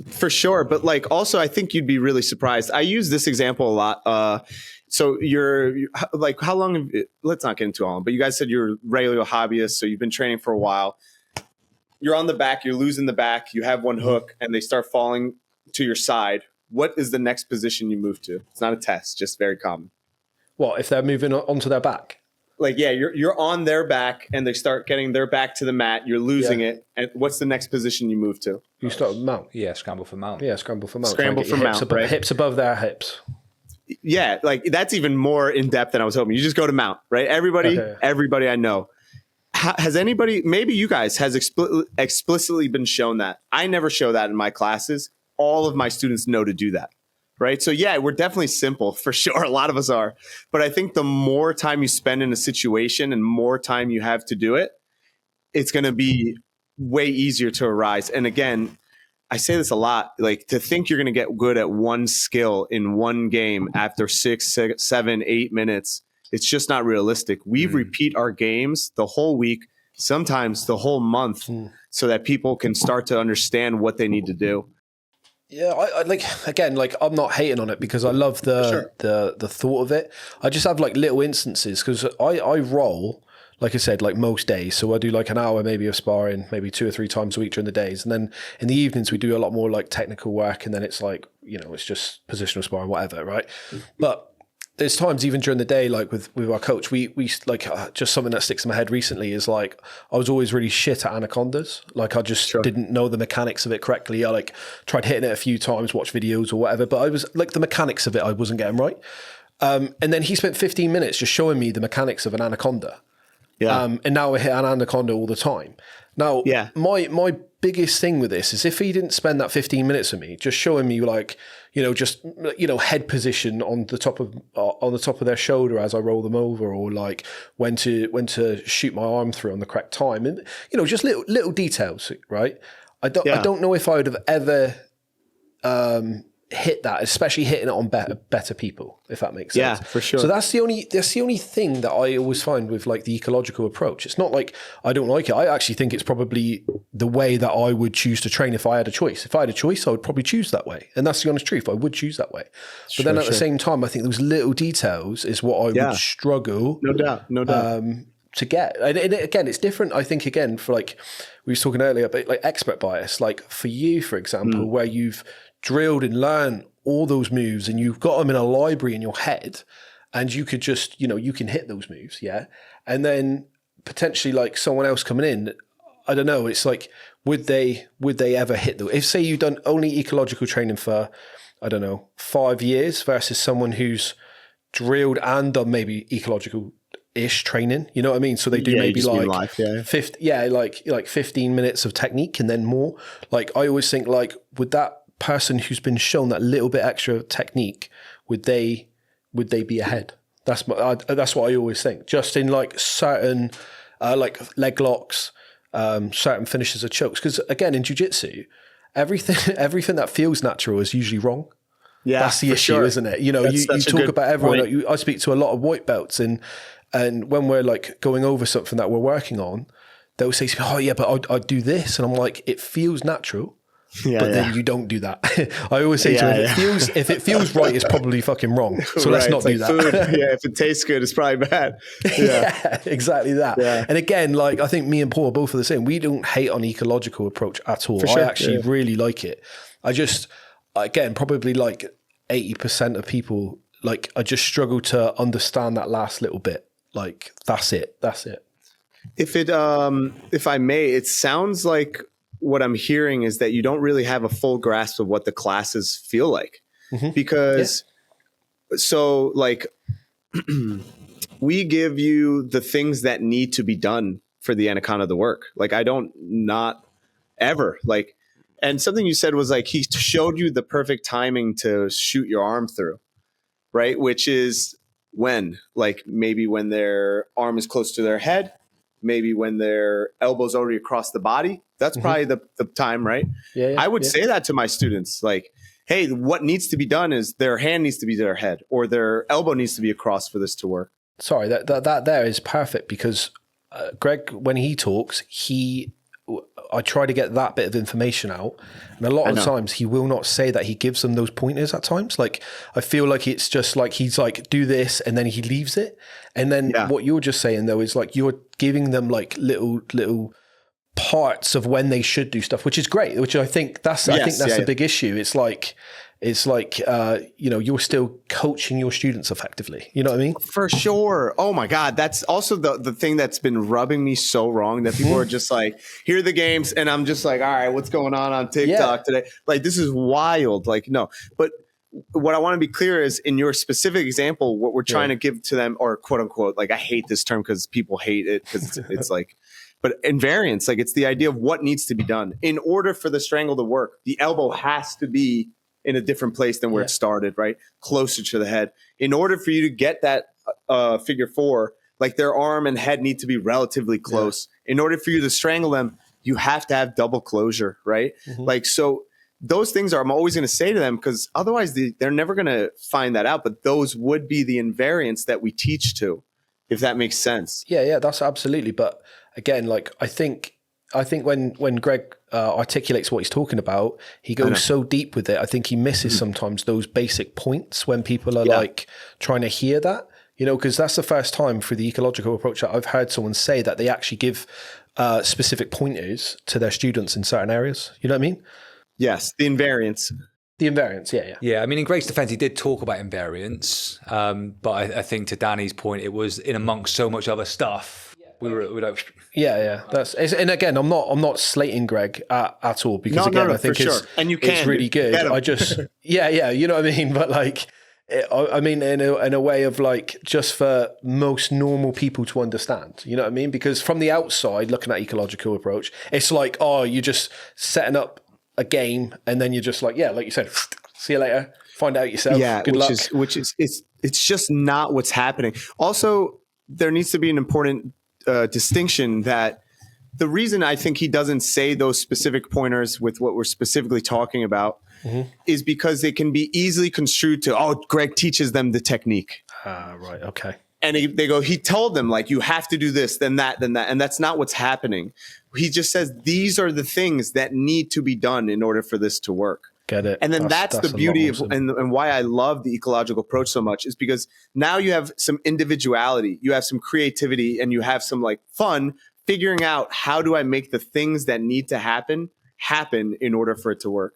for sure. But like, also, I think you'd be really surprised. I use this example a lot. So you're like, how long, let's not get into all, but you guys said you're regular hobbyists. So you've been training for a while. You're on the back, you're losing the back. You have one hook and they start falling to your side. What is the next position you move to? It's not a test, just very common. What, if they're moving onto their back? Like, yeah, you're on their back and they start getting their back to the mat. You're losing it. And what's the next position you move to? You start with mount. Yeah, scramble for mount. Yeah, scramble for mount. Scramble for mount, right? Hips above their hips. Yeah, like that's even more in depth than I was hoping. You just go to mount, right? Everybody I know. Has anybody, maybe you guys, has explicitly been shown that? I never show that in my classes. All of my students know to do that. Right. So, yeah, we're definitely simple for sure. A lot of us are. But I think the more time you spend in a situation and more time you have to do it, it's going to be way easier to arise. And again, I say this a lot, like to think you're going to get good at one skill in one game after 6, 7, 8 minutes. It's just not realistic. We repeat our games the whole week, sometimes the whole month, so that people can start to understand what they need to do. Yeah, I like, again, like I'm not hating on it because I love the thought of it. I just have like little instances because I roll, like I said, like most days. So I do like an hour maybe of sparring, maybe 2 or 3 times a week during the days. And then in the evenings, we do a lot more like technical work. And then it's like, you know, it's just positional sparring, whatever, right? But there's times even during the day, like with our coach, we like just something that sticks in my head recently is like, I was always really shit at anacondas. Like I just didn't know the mechanics of it correctly. I like tried hitting it a few times, watched videos or whatever, but I was like the mechanics of it, I wasn't getting right. And then he spent 15 minutes just showing me the mechanics of an anaconda. Yeah. And now I hit an anaconda all the time. Now, my biggest thing with this is if he didn't spend that 15 minutes with me, just showing me like, you know, just, you know, head position on the top of their shoulder as I roll them over, or like when to shoot my arm through on the correct time, and you know, just little details, right? I don't know if I would have ever hit that, especially hitting it on better people, if that makes sense. Yeah, for sure. So that's the only thing that I always find with like the ecological approach. It's not like I don't like it. I actually think it's probably the way that I would choose to train if I had a choice. If I had a choice, I would probably choose that way. And that's the honest truth. I would choose that way. But then at the same time, I think those little details is what I would struggle. No doubt. To get. And again, it's different. I think again, for like, we were talking earlier about like expert bias, like for you, for example, where you've drilled and learned all those moves and you've got them in a library in your head and you could just, you know, you can hit those moves. Yeah. And then potentially like someone else coming in, I don't know. It's like, would they ever hit if say you've done only ecological training for, I don't know, 5 years versus someone who's drilled and done maybe ecological-ish training. You know what I mean? So they do maybe like 15 minutes of technique and then more. Like I always think like, would that person who's been shown that little bit extra technique, would they be ahead? That's what I always think. Just in like certain like leg locks, certain finishes of chokes. Because again, in jiu-jitsu, everything that feels natural is usually wrong. Yeah, that's the issue, isn't it? You know, you talk about everyone. Like, I speak to a lot of white belts, and when we're like going over something that we're working on, they'll say to me, "Oh yeah, but I'd do this," and I'm like, "It feels natural." But then you don't do that. I always say to them, if it feels right, it's probably fucking wrong. So let's not do that. Food. Yeah, if it tastes good, it's probably bad. Yeah, exactly that. Yeah. And again, like I think me and Paul are both are the same. We don't hate on ecological approach at all. I actually really like it. I just, again, probably like 80% of people, like I just struggle to understand that last little bit. Like that's it. If I may, it sounds like what I'm hearing is that you don't really have a full grasp of what the classes feel like, because so like we give you the things that need to be done for the anaconda of the work. Like I don't not ever like, and something you said was like, he showed you the perfect timing to shoot your arm through, right? Which is when, like maybe when their arm is close to their head, maybe when their elbow's already across the body. That's probably the time, right? I would say that to my students, like, hey, what needs to be done is their hand needs to be to their head or their elbow needs to be across for this to work. Sorry, that there is perfect because Greg, when he talks, I try to get that bit of information out. And a lot of times he will not say that he gives them those pointers at times. Like, I feel like it's just like, he's like, do this, and then he leaves it. And then what you're just saying though, is like, you're giving them like little parts of when they should do stuff, which is great, which I think that's a big issue. It's like, you know, you're still coaching your students effectively. You know what I mean? For sure. Oh my God. That's also the thing that's been rubbing me so wrong, that people are just like, here are the games. And I'm just like, all right, what's going on TikTok today? Like, this is wild. Like, no, but what I want to be clear is in your specific example, what we're trying to give to them, or quote unquote, like I hate this term because people hate it because it's like, but invariance, like it's the idea of what needs to be done in order for the strangle to work. The elbow has to be in a different place than where it started, right? Closer to the head. In order for you to get that figure four, like their arm and head need to be relatively close. In order for you to strangle them, you have to have double closure, right? Like, so those things I'm always going to say to them, because otherwise they're never going to find that out. But those would be the invariants that we teach to, if that makes sense. Yeah, that's absolutely. But again, like I think when Greg articulates what he's talking about, he goes so deep with it. I think he misses sometimes those basic points when people are like trying to hear that, you know, because that's the first time through the ecological approach that I've heard someone say that they actually give specific pointers to their students in certain areas. You know what I mean? Yes, the invariants. The invariants, yeah. I mean, in Greg's defense, he did talk about invariants, but I think to Danny's point, it was in amongst so much other stuff. We were like, and again, I'm not slating Greg at all, because I think it's really good. I just you know what I mean. But like, I mean, in a way of like, just for most normal people to understand, you know what I mean? Because from the outside, looking at ecological approach, it's like, oh, you're just setting up a game, and then you're just like, like you said, see you later, find out yourself. Yeah, good luck. It's just not what's happening. Also, there needs to be an important distinction that the reason I think he doesn't say those specific pointers with what we're specifically talking about is because they can be easily construed to, oh, Greg teaches them the technique. Right. Okay. And they go, he told them like, you have to do this, then that. And that's not what's happening. He just says, these are the things that need to be done in order for this to work. Get it. And then that's the beauty of, and why I love the ecological approach so much, is because now you have some individuality, you have some creativity, and you have some like fun figuring out, how do I make the things that need to happen in order for it to work?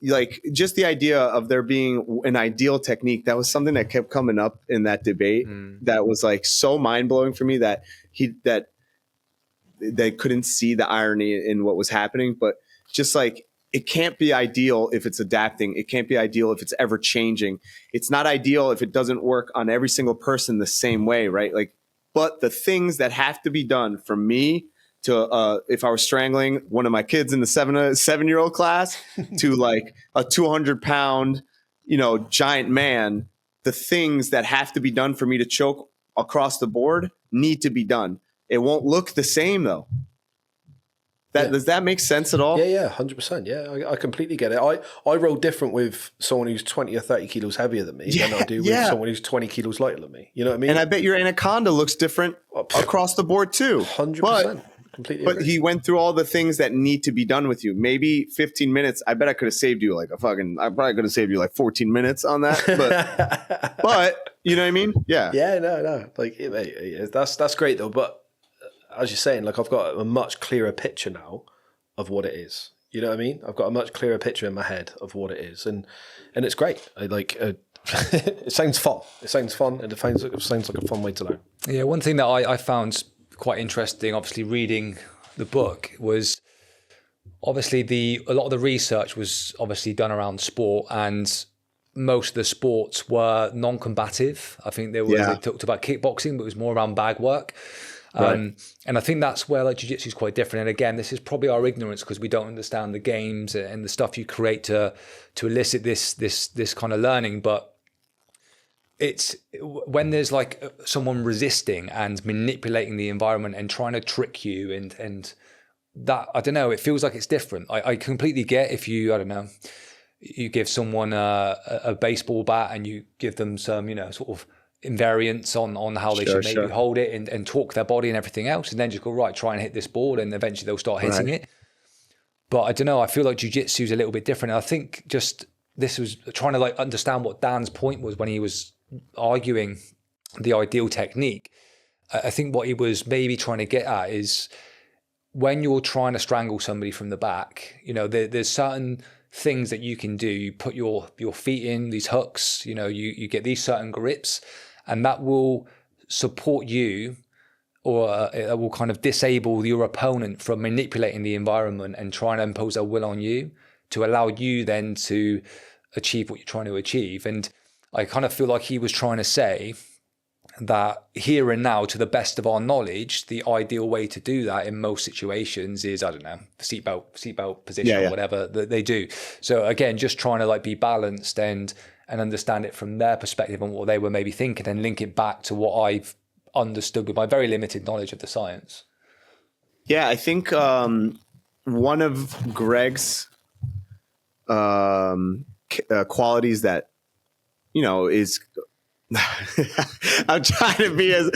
Like, just the idea of there being an ideal technique, that was something that kept coming up in that debate. That was like so mind blowing for me, that they couldn't see the irony in what was happening. But just like, it can't be ideal if it's adapting. It can't be ideal if it's ever changing. It's not ideal if it doesn't work on every single person the same way, right? Like, but the things that have to be done for me to, if I was strangling one of my kids in the 7-year-old class to like a 200-pound, giant man, the things that have to be done for me to choke across the board need to be done. It won't look the same though. Does that make sense at all? Yeah, 100%. Yeah, I completely get it. I roll different with someone who's 20 or 30 kilos heavier than me than I do with someone who's 20 kilos lighter than me. You know what I mean? And I bet your anaconda looks different across the board too. 100%. Completely but agree. He went through all the things that need to be done with you. Maybe 15 minutes. I bet I could have saved you I probably could have saved you like 14 minutes on that. But you know what I mean? Yeah. Yeah, no. Like, that's great though. But as you're saying, like I've got a much clearer picture now of what it is. You know what I mean? I've got a much clearer picture in my head of what it is, and it's great. It sounds fun. It sounds fun, and it sounds like a fun way to learn. Yeah, one thing that I found quite interesting, obviously reading the book, was obviously a lot of the research was obviously done around sport, and most of the sports were non-combative. I think they talked about kickboxing, but it was more around bag work. Right. And I think that's where like jiu-jitsu is quite different. And again, this is probably our ignorance because we don't understand the games and the stuff you create to elicit this kind of learning. But it's when there's like someone resisting and manipulating the environment and trying to trick you and that, I don't know, it feels like it's different. I completely get if you, I don't know, you give someone a baseball bat and you give them some, sort of invariants on how they should maybe hold it and talk their body and everything else, and then just go, right, try and hit this ball, and eventually they'll start hitting it. But I don't know, I feel like jiu-jitsu is a little bit different. And I think just this was trying to like understand what Dan's point was when he was arguing the ideal technique. I think what he was maybe trying to get at is when you're trying to strangle somebody from the back, there's certain things that you can do. You put your feet in these hooks, you get these certain grips, and that will support you, or it will kind of disable your opponent from manipulating the environment and trying to impose their will on you to allow you then to achieve what you're trying to achieve. And I kind of feel like he was trying to say that here and now, to the best of our knowledge, the ideal way to do that in most situations is, I don't know, seatbelt position or whatever that they do. So again, just trying to like be balanced and understand it from their perspective and what they were maybe thinking, and link it back to what I've understood with my very limited knowledge of the science. Yeah, I think one of Greg's qualities that, is I'm trying to be as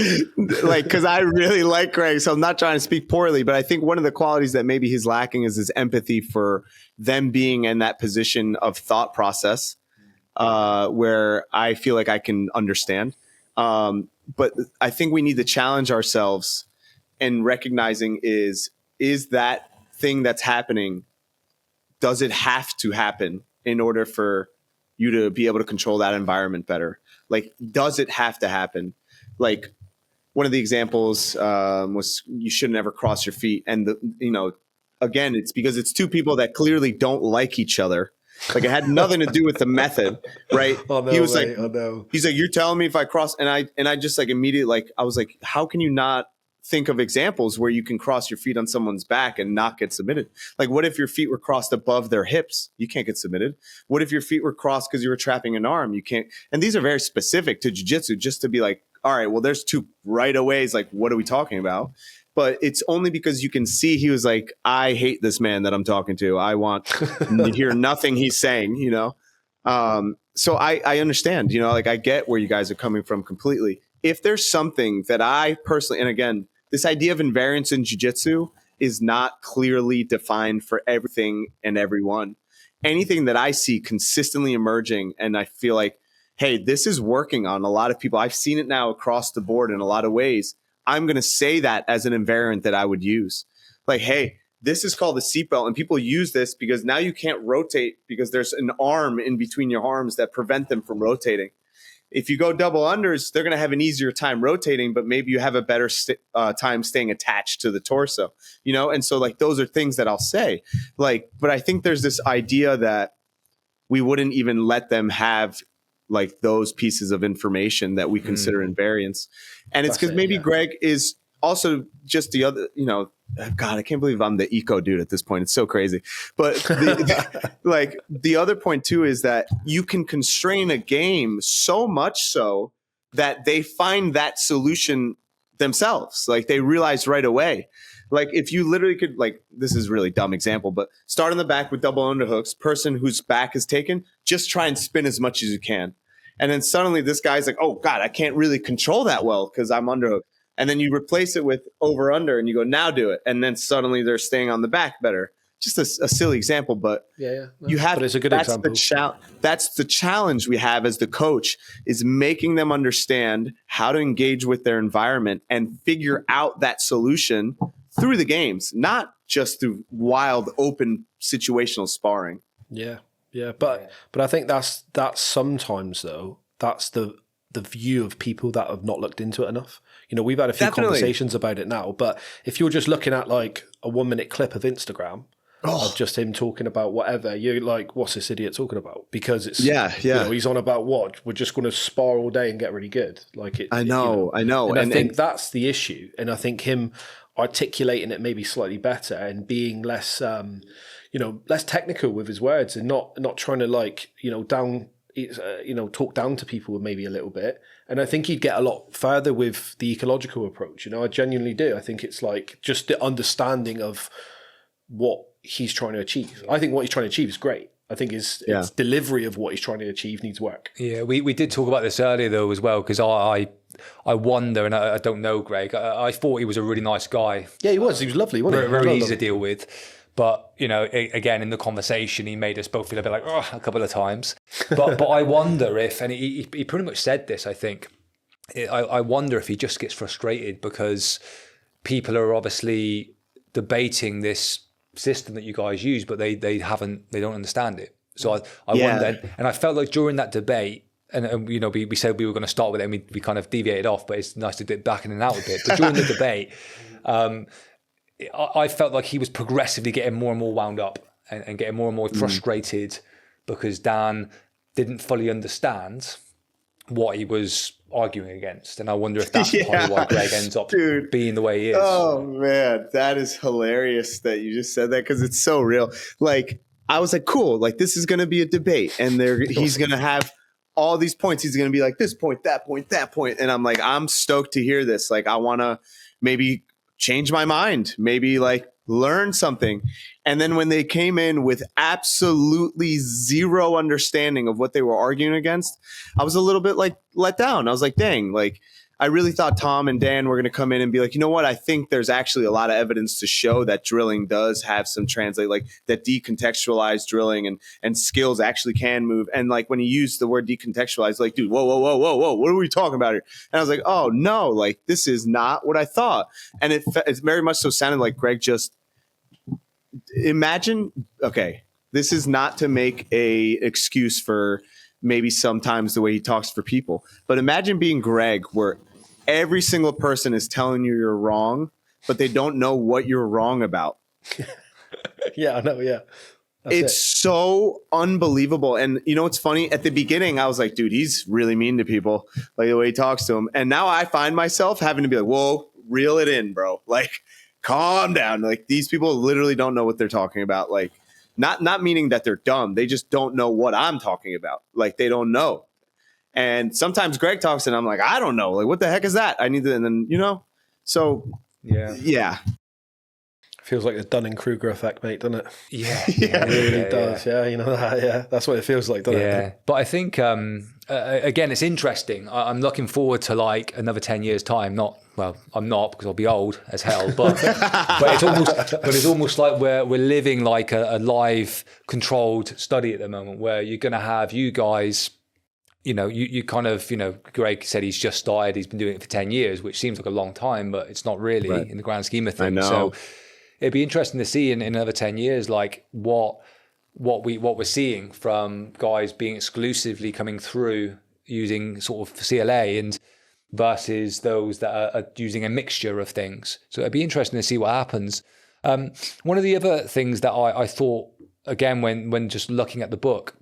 because I really like Greg, so I'm not trying to speak poorly, but I think one of the qualities that maybe he's lacking is his empathy for them being in that position of thought process, where I feel like I can understand. But I think we need to challenge ourselves and recognizing is that thing that's happening, does it have to happen in order for you to be able to control that environment better? Like, does it have to happen? Like, one of the examples was you should never cross your feet. And, again, it's because it's two people that clearly don't like each other. Like, it had nothing to do with the method, right? He was like, he's like, you're telling me if I cross, and I just like immediately, like, I was like, how can you not think of examples where you can cross your feet on someone's back and not get submitted? Like, what if your feet were crossed above their hips? You can't get submitted. What if your feet were crossed because you were trapping an arm? You can't. And these are very specific to jiu-jitsu, just to be like, all right, well, there's two right aways. Like, what are we talking about? But it's only because you can see he was like, I hate this man that I'm talking to. I want to hear nothing he's saying, So I understand, like, I get where you guys are coming from completely. If there's something that I personally, and again, this idea of invariance in jiu-jitsu is not clearly defined for everything and everyone. Anything that I see consistently emerging, and I feel like, hey, this is working on a lot of people. I've seen it now across the board in a lot of ways. I'm going to say that as an invariant that I would use. Like, hey, this is called a seatbelt, and people use this because now you can't rotate because there's an arm in between your arms that prevent them from rotating. If you go double unders, they're going to have an easier time rotating, but maybe you have a better time staying attached to the torso, you know? And so like, those are things that I'll say, like, but I think there's this idea that we wouldn't even let them have like those pieces of information that we consider invariants. And it's because maybe Greg is also just the other, you know, God, I can't believe I'm the eco dude at this point. It's so crazy. But like the other point too is that you can constrain a game so much so that they find that solution themselves. Like they realize right away. Like if you literally could, like, this is a really dumb example, but start on the back with double underhooks, person whose back is taken, just try and spin as much as you can. And then suddenly this guy's like, oh God, I can't really control that well because I'm underhook. And then you replace it with over under and you go, now do it. And then suddenly they're staying on the back better. Just a silly example, but you have, but it's a good example. That's the challenge we have as the coach, is making them understand how to engage with their environment and figure out that solution through the games, not just through wild open situational sparring. Yeah. But I think that's sometimes though, that's the view of people that have not looked into it enough. You know, we've had a few conversations about it now, but if you're just looking at like a 1 minute clip of Instagram of just him talking about whatever, you're like, what's this idiot talking about? Because it's, you know, he's on about what? We're just going to spar all day and get really good. Like it. I know. And I think that's the issue. And I think him articulating it maybe slightly better and being less, less technical with his words and not trying to like, talk down to people maybe a little bit. And I think he'd get a lot further with the ecological approach. You know, I genuinely do. I think it's like just the understanding of what he's trying to achieve. I think what he's trying to achieve is great. I think his delivery of what he's trying to achieve needs work. Yeah, we did talk about this earlier though as well, because I wonder, and I don't know Greg, I thought he was a really nice guy. Yeah, he was lovely, wasn't he? Very easy to deal with. But, you know, again, in the conversation, he made us both feel a bit like, oh, a couple of times. But I wonder if, and he pretty much said this, I think, I wonder if he just gets frustrated because people are obviously debating this system that you guys use, but they don't understand it. So I wonder, and I felt like during that debate, and you know, we said we were going to start with it, and we kind of deviated off, but it's nice to dip back in and out a bit. But during the debate, I felt like he was progressively getting more and more wound up and getting more and more frustrated because Dan didn't fully understand what he was arguing against. And I wonder if that's probably why Greg ends up being the way he is. Oh, man, that is hilarious that you just said that because it's so real. Like, I was like, cool, like this is going to be a debate and he's going to have all these points. He's going to be like this point, that point, that point. And I'm like, I'm stoked to hear this. Like, I want to maybe change my mind, maybe like learn something. And then when they came in with absolutely zero understanding of what they were arguing against, I was a little bit like let down. I was like, dang, like I really thought Tom and Dan were going to come in and be like, you know what? I think there's actually a lot of evidence to show that drilling does have some translate, like that decontextualized drilling and skills actually can move. And like when he used the word decontextualized, like, dude, whoa, what are we talking about here? And I was like, oh no, like this is not what I thought. And it's very much so sounded like Greg just imagine. Okay, this is not to make a excuse for maybe sometimes the way he talks for people, but imagine being Greg where every single person is telling you you're wrong, but they don't know what you're wrong about. Yeah, I know. Yeah. It's so unbelievable. And you know, what's funny at the beginning, I was like, dude, he's really mean to people, like the way he talks to them. And now I find myself having to be like, whoa, reel it in, bro. Like, calm down. Like these people literally don't know what they're talking about. Like not meaning that they're dumb. They just don't know what I'm talking about. Like they don't know. And sometimes Greg talks and I'm like, I don't know. Like, what the heck is that? I need to, and then, you know, so yeah. Feels like the Dunning-Kruger effect, mate, doesn't it? Yeah. It really does. Yeah, you know that. Yeah, that's what it feels like, doesn't it? Yeah, but I think, again, it's interesting. I'm looking forward to like another 10 years time. I'm not because I'll be old as hell, but it's almost like we're living like a live controlled study at the moment where you're going to have you guys, you know, you kind of, you know, Greg said he's just started, he's been doing it for 10 years, which seems like a long time, but it's not really in the grand scheme of things. So it'd be interesting to see in another 10 years, like what we're seeing from guys being exclusively coming through using sort of CLA and versus those that are using a mixture of things. So it'd be interesting to see what happens. One of the other things that I thought, again, when just looking at the book,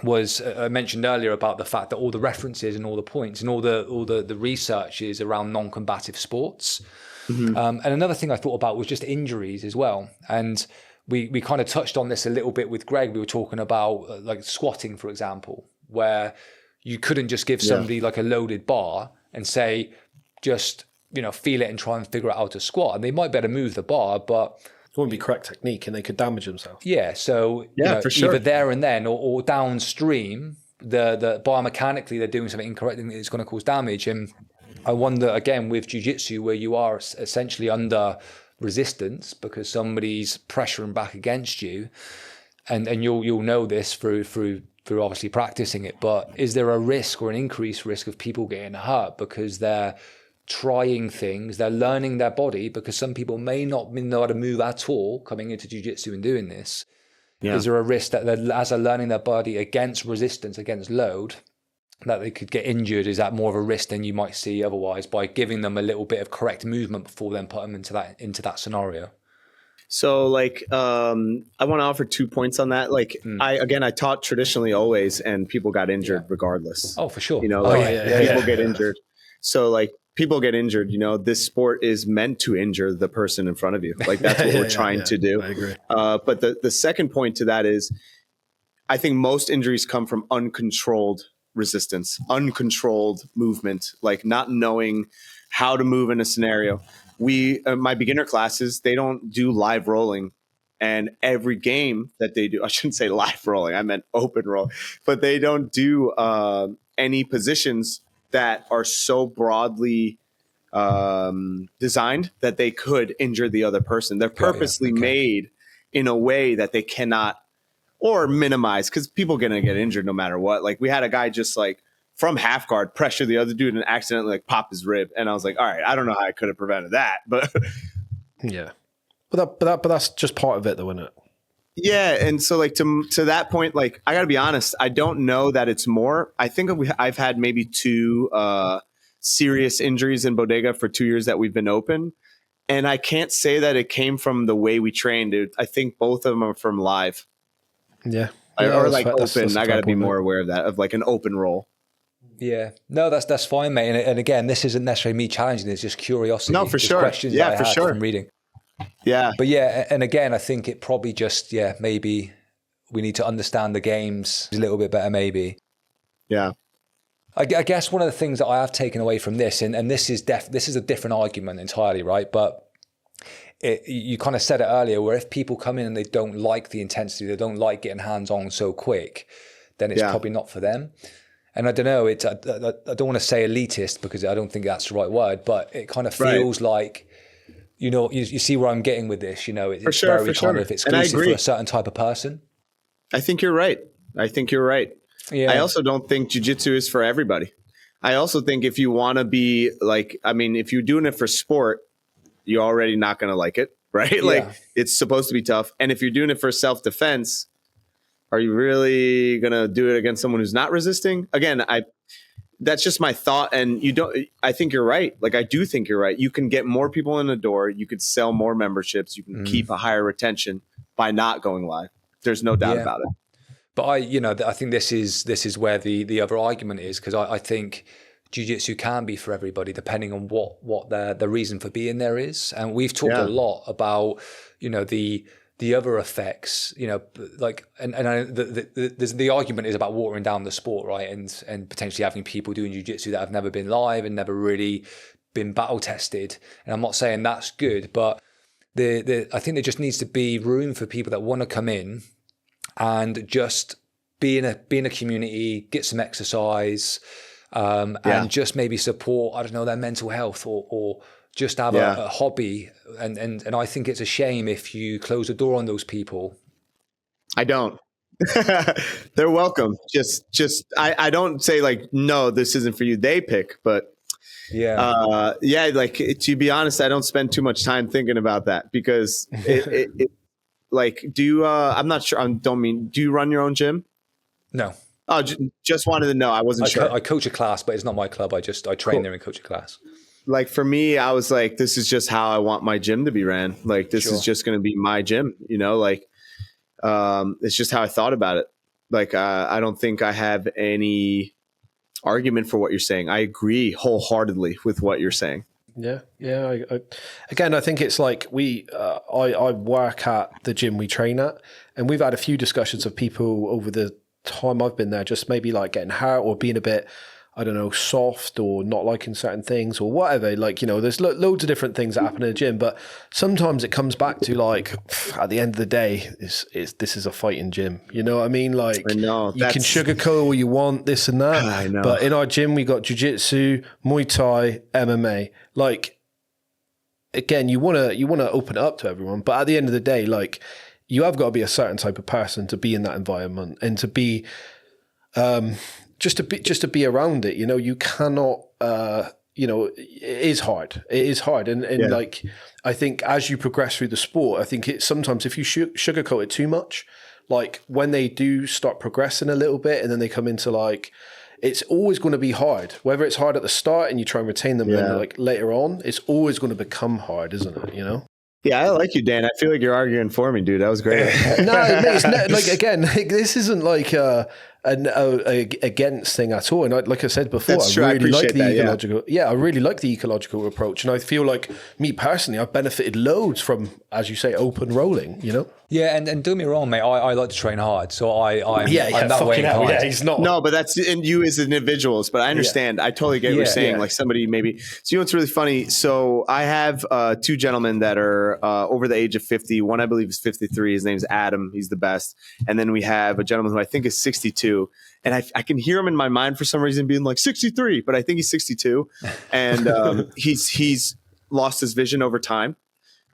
was I mentioned earlier about the fact that all the references and all the points and all the research is around non-combative sports. And another thing I thought about was just injuries as well. And we kind of touched on this a little bit with Greg. We were talking about like squatting, for example, where you couldn't just give somebody like a loaded bar and say, just, feel it and try and figure out how to squat. And they might be able to move the bar, but it wouldn't be correct technique and they could damage themselves. Yeah. So for sure. Either there and then or downstream, the biomechanically they're doing something incorrect and it's going to cause damage. And I wonder, again, with jiu-jitsu, where you are essentially under resistance because somebody's pressuring back against you, and you'll know this through obviously practicing it, but is there a risk or an increased risk of people getting hurt because they're trying things, they're learning their body, because some people may not know how to move at all coming into jiu-jitsu and doing this. Is there a risk that as they're learning their body against resistance, against load, that they could get injured? Is that more of a risk than you might see otherwise by giving them a little bit of correct movement before then put them into that scenario? So like, I want to offer 2 points on that. Like I taught traditionally always, and people got injured regardless. Oh, for sure. People get injured. So like people get injured, this sport is meant to injure the person in front of you. Like that's what we're trying to do. I agree. But the second point to that is, I think most injuries come from uncontrolled resistance, uncontrolled movement, like not knowing how to move in a scenario. My beginner classes, they don't do live rolling, and every game that they do, I shouldn't say live rolling, I meant open roll, but they don't do any positions that are so broadly designed that they could injure the other person. They're purposely made in a way that they cannot, or minimize, because people are going to get injured no matter what. Like we had a guy just like from half guard pressure the other dude and accidentally like pop his rib. And I was like, all right, I don't know how I could have prevented that, but yeah, but that's just part of it though, isn't it? Yeah. And so like to that point, like I gotta be honest, I don't know that it's more. I think I've had maybe 2 serious injuries in Bodega for 2 years that we've been open. And I can't say that it came from the way we trained. I think both of them are from live. Yeah. Or like open. I got to be more aware of that, of like an open roll. Yeah. No, that's fine, mate. And again, this isn't necessarily me challenging. It's just curiosity. No, for sure. Questions Yeah, I for had sure. from reading. Yeah. But yeah, and again, I think it probably just, maybe we need to understand the games a little bit better, maybe. Yeah. I guess one of the things that I have taken away from this, and this is a different argument entirely, right? But you kind of said it earlier, where if people come in and they don't like the intensity, they don't like getting hands-on so quick, then it's probably not for them. And I don't know, I don't want to say elitist because I don't think that's the right word, but it kind of feels like, you see where I'm getting with this, it's very kind of exclusive for a certain type of person. I think you're right. Yeah. I also don't think jiu-jitsu is for everybody. I also think if you want to be like, if you're doing it for sport, you're already not going to like it, right? Yeah. Like it's supposed to be tough. And if you're doing it for self-defense, are you really going to do it against someone who's not resisting? Again, that's just my thought. And I think you're right. Like, I do think you're right. You can get more people in the door. You could sell more memberships. You can keep a higher retention by not going live. There's no doubt about it. But I think this is where the other argument is, because I think jiu-jitsu can be for everybody depending on what the reason for being there is. And we've talked a lot about, the other effects, like, and the argument is about watering down the sport, right? And potentially having people doing jiu-jitsu that have never been live and never really been battle tested. And I'm not saying that's good, but I think there just needs to be room for people that want to come in and just be in a community, get some exercise, and just maybe support, I don't know, their mental health or just have a hobby. And I think it's a shame if you close the door on those people. I don't. They're welcome. I don't say like, no, this isn't for you. They pick, but like, to be honest, I don't spend too much time thinking about that because it like, I'm not sure. Do you run your own gym? No. Oh, just wanted to know. I wasn't sure. I coach a class, but it's not my club. I train there and coach a class. Like for me, I was like, this is just how I want my gym to be ran. Like this is just going to be my gym, like it's just how I thought about it. Like I don't think I have any argument for what you're saying. I agree wholeheartedly with what you're saying. Yeah. Again, I think it's like I work at the gym we train at, and we've had a few discussions of people over the time I've been there, just maybe like getting hurt or being a bit, I don't know, soft or not liking certain things or whatever. Like, there's loads of different things that happen in the gym, but sometimes it comes back to like, at the end of the day, this is a fighting gym. You know what I mean? Like, I know, you can sugarcoat all you want, this and that. I know. But in our gym, we got Jiu-Jitsu, Muay Thai, MMA. Like, again, you want to open it up to everyone, but at the end of the day, like, you have got to be a certain type of person to be in that environment and to be, just to be around it. You cannot, it is hard. It is hard. And like, I think as you progress through the sport, I think it's sometimes if you sugarcoat it too much, like when they do start progressing a little bit and then they come into like, it's always going to be hard, whether it's hard at the start and you try and retain them, and then like later on, it's always going to become hard, isn't it? Yeah, I like you, Dan. I feel like you're arguing for me, dude. That was great. No, it's not, like, again, like, this isn't like an against thing at all. And like I said before, I really like the ecological. Yeah, I really like the ecological approach, and I feel like me personally, I've benefited loads from, as you say, open rolling. Yeah, and don't get me wrong, mate. I like to train hard, so I'm that way inclined. Yeah, he's not. No, but that's in you as individuals. But I understand. I totally get what you're saying. Like somebody maybe. So what's really funny? So I have two gentlemen that are over the age of 50. One I believe is 53. His name's Adam. He's the best. And then we have a gentleman who I think is 62. And I can hear him in my mind for some reason being like 63, but I think he's 62. And he's lost his vision over time,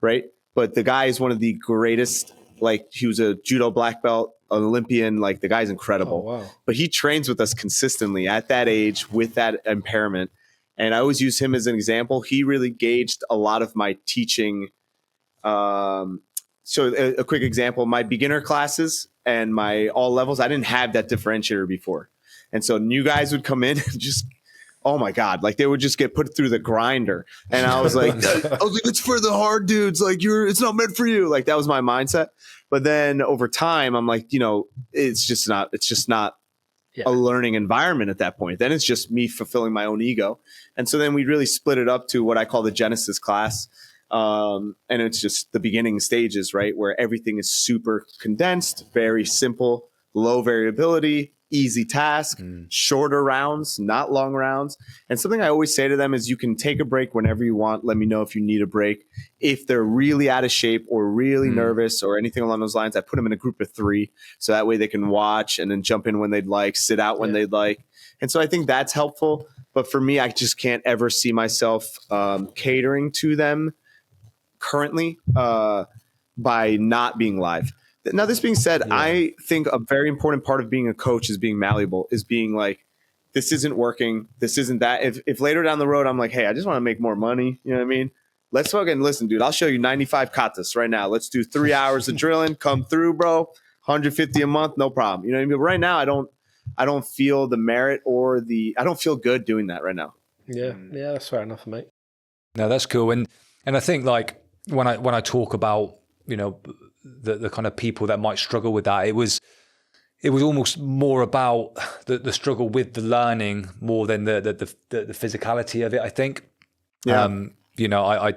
right? But the guy is one of the greatest. Like he was a judo black belt, an Olympian. Like the guy's incredible. Oh, wow. But he trains with us consistently at that age with that impairment. And I always use him as an example. He really gauged a lot of my teaching. So a quick example, my beginner classes and my all levels, I didn't have that differentiator before. And so new guys would come in and just, oh my God, like they would just get put through the grinder. And I was like, it's for the hard dudes. Like it's not meant for you. Like that was my mindset. But then over time, I'm like, it's just not a learning environment at that point. Then it's just me fulfilling my own ego. And so then we really split it up to what I call the Genesis class. And it's just the beginning stages, right? Where everything is super condensed, very simple, low variability, easy task, shorter rounds, not long rounds. And something I always say to them is you can take a break whenever you want. Let me know if you need a break. If they're really out of shape or really nervous or anything along those lines, I put them in a group of 3. So that way they can watch and then jump in when they'd like, sit out when they'd like. And so I think that's helpful. But for me, I just can't ever see myself catering to them currently by not being live. Now, this being said, I think a very important part of being a coach is being malleable, is being like, this isn't working. This isn't that. If later down the road, I'm like, hey, I just want to make more money. You know what I mean? Let's fucking listen, dude. I'll show you 95 katas right now. Let's do 3 hours of drilling. Come through, bro. 150 a month. No problem. You know what I mean? But right now, I don't feel the merit or I don't feel good doing that right now. Yeah. Yeah. That's fair enough, mate. No, that's cool. And I think like when I talk about, the kind of people that might struggle with that, it was almost more about the struggle with the learning more than the physicality of it, I think. Yeah. I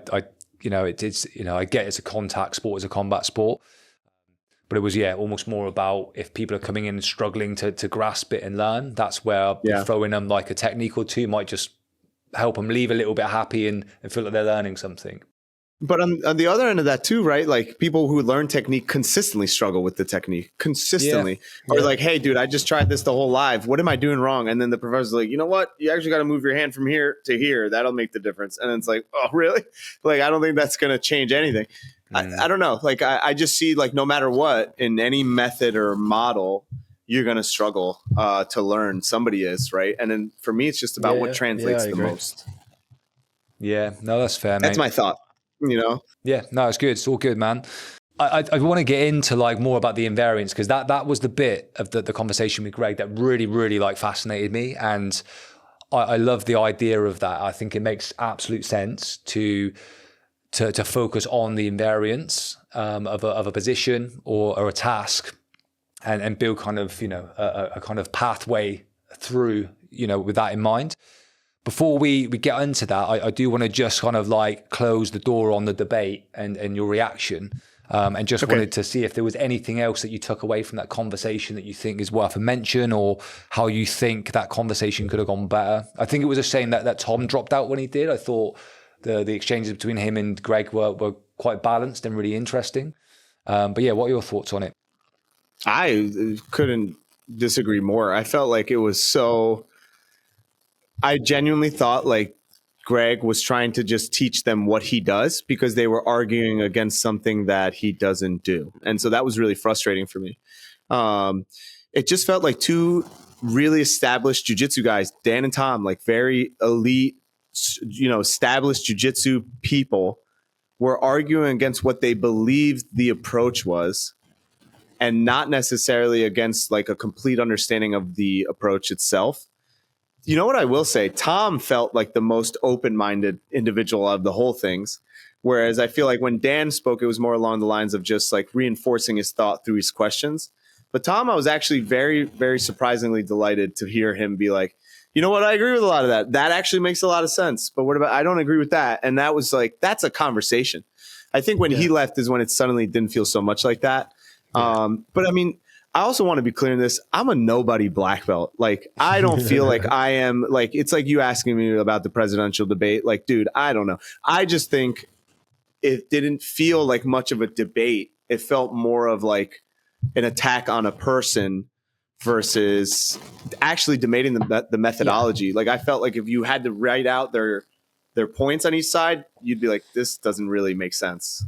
get it's a contact sport, it's a combat sport, but it was almost more about if people are coming in and struggling to grasp it and learn, that's where throwing them like a technique or two might just help them leave a little bit happy and feel like they're learning something. But on the other end of that too, right? Like people who learn technique consistently struggle with the technique consistently. Or like, hey, dude, I just tried this the whole live. What am I doing wrong? And then the professor's like, you know what? You actually got to move your hand from here to here. That'll make the difference. And it's like, oh, really? Like, I don't think that's going to change anything. I don't know. Like, I just see like no matter what, in any method or model, you're going to struggle to learn. Somebody is, right? And then for me, it's just about what translates the most. Yeah, no, that's fair, mate. That's my thought. Yeah, no, it's good. It's all good, man. I want to get into like more about the invariants, because that was the bit of the conversation with Greg that really, really like fascinated me. And I love the idea of that. I think it makes absolute sense to focus on the invariants of a position or a task, and build kind of, a kind of pathway through, with that in mind. Before we get into that, I do want to just kind of like close the door on the debate and your reaction. And just wanted to see if there was anything else that you took away from that conversation that you think is worth a mention, or how you think that conversation could have gone better. I think it was a shame that Tom dropped out when he did. I thought the exchanges between him and Greg were quite balanced and really interesting. But yeah, what are your thoughts on it? I couldn't disagree more. I felt like it was I genuinely thought like Greg was trying to just teach them what he does, because they were arguing against something that he doesn't do. And so that was really frustrating for me. It just felt like two really established jiu-jitsu guys, Dan and Tom, like very elite, established jiu-jitsu people, were arguing against what they believed the approach was, and not necessarily against like a complete understanding of the approach itself. You know what I will say? Tom felt like the most open-minded individual of the whole things. Whereas I feel like when Dan spoke, it was more along the lines of just like reinforcing his thought through his questions. But Tom, I was actually very, very surprisingly delighted to hear him be like, you know what? I agree with a lot of that. That actually makes a lot of sense. But what about, I don't agree with that. And that was like, that's a conversation. I think when he left is when it suddenly didn't feel so much like that. Yeah. But I mean, I also want to be clear in this. I'm a nobody black belt. Like, I don't feel like I am, like, it's like you asking me about the presidential debate. Like, dude, I don't know. I just think it didn't feel like much of a debate. It felt more of like an attack on a person versus actually debating the methodology. Yeah. Like, I felt like if you had to write out their points on each side, you'd be like, this doesn't really make sense.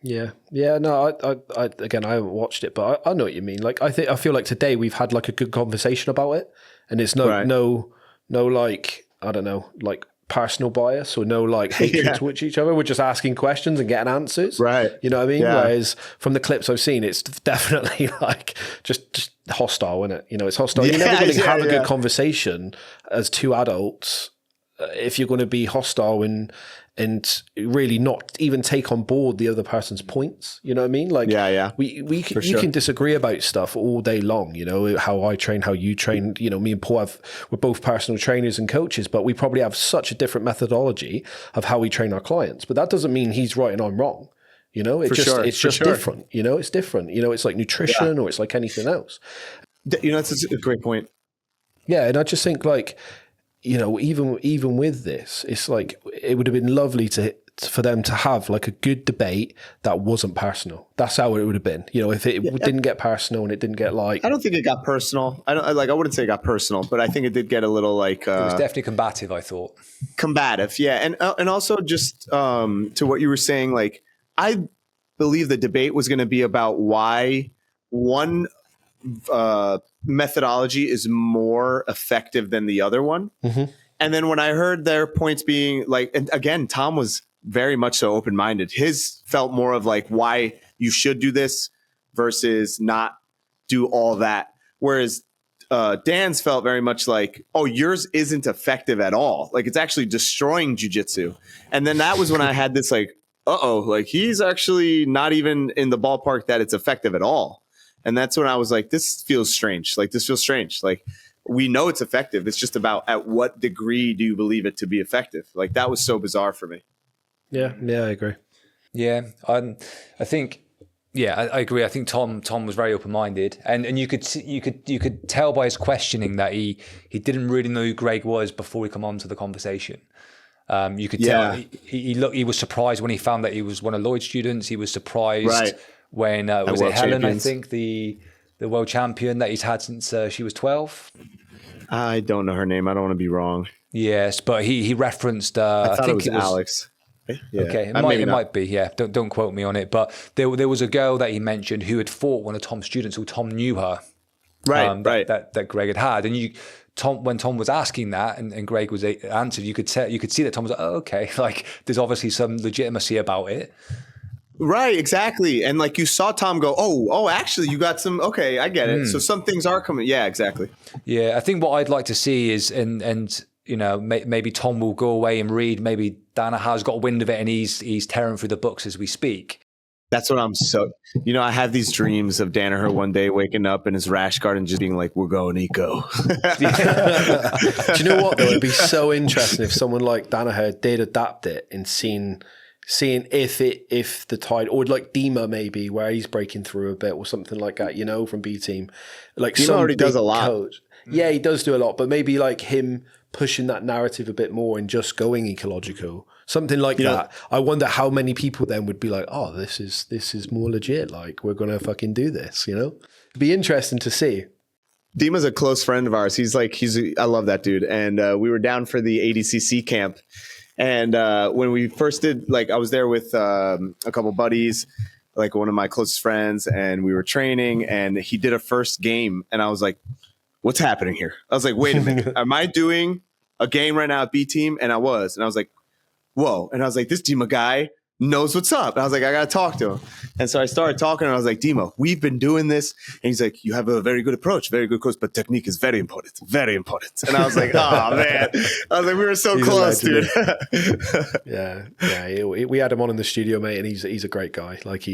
Yeah. No, I again, I haven't watched it, but I know what you mean. Like, I feel like today we've had like a good conversation about it, and it's no like, I don't know, like personal bias or no like hatred towards each other. We're just asking questions and getting answers. Right. You know what I mean? Yeah. Whereas from the clips I've seen, it's definitely like just hostile, isn't it? It's hostile. You're never going to have a good conversation as two adults if you're going to be hostile and really not even take on board the other person's points. You know what I mean? Like, you can disagree about stuff all day long. How I train, how you train. Me and Paul we're both personal trainers and coaches, but we probably have such a different methodology of how we train our clients. But that doesn't mean he's right and I'm wrong. It's just different. It's different. It's like nutrition or it's like anything else. That's a great point. Yeah, and I just think like, even with this, it's like it would have been lovely for them to have like a good debate that wasn't personal. That's how it would have been. If it didn't get personal and it didn't get like. I don't think it got personal. I wouldn't say it got personal, but I think it did get a little like. It was definitely combative, I thought. Combative, yeah, and also just to what you were saying, like I believe the debate was going to be about why one methodology is more effective than the other one. Mm-hmm. And then when I heard their points being like, and again, Tom was very much so open-minded. His felt more of like why you should do this versus not do all that. Whereas Dan's felt very much like, oh, yours isn't effective at all. Like it's actually destroying jiu-jitsu. And then that was when I had this like, like he's actually not even in the ballpark that it's effective at all. And that's when I was like, this feels strange. Like, we know it's effective. It's just about at what degree do you believe it to be effective? Like, that was so bizarre for me. Yeah, I agree. Yeah, I think, I agree. I think Tom was very open-minded. And you could tell by his questioning that he didn't really know who Greg was before we come on to the conversation. You could tell he was surprised when he found that he was one of Lloyd's students. He was surprised when was it Helen, champions. I think, the world champion that he's had since she was 12. I don't know her name. I don't want to be wrong. Yes, but he referenced. I think it was Alex. Yeah. Okay, it might be. Yeah, don't quote me on it. But there was a girl that he mentioned who had fought one of Tom's students, who Tom knew her. Right. That Greg had, and when Tom was asking that, and Greg was answered, you could see that Tom was like, oh, okay, like there's obviously some legitimacy about it. Right, exactly. And like you saw Tom go, oh, actually you got some, okay, I get it. So some things are coming. Yeah, exactly. Yeah, I think what I'd like to see is, and you know, maybe Tom will go away and read, maybe Danaher's got wind of it and he's tearing through the books as we speak. That's what I'm I have these dreams of Danaher one day waking up in his rash guard and just being like, we're going eco. Do you know what though? It'd be so interesting if someone like Danaher did adapt it and seeing if the tide, or like Dima maybe, where he's breaking through a bit or something like that, you know, from B Team. Like Dima already does a lot. Coach. Yeah, he does do a lot, but maybe like him pushing that narrative a bit more and just going ecological, something like that. I wonder how many people then would be like, oh, this is more legit. Like we're gonna fucking do this, you know? It'd be interesting to see. Dima's a close friend of ours. I love that dude. And we were down for the ADCC camp. And when we first did, like, I was there with a couple buddies, like one of my closest friends, and we were training, and he did a first game. And I was like, what's happening here? I was like, wait a minute. Am I doing a game right now at B Team? And I was like, whoa. And I was like, this Dima guy knows what's up. And I was like, I got to talk to him. And so I started talking, and I was like, Dima, we've been doing this. And he's like, you have a very good approach, very good coach, but technique is very important, very important. And I was like, oh, man. I was like, we were so close, dude. Yeah. We had him on in the studio, mate, and he's a great guy. Like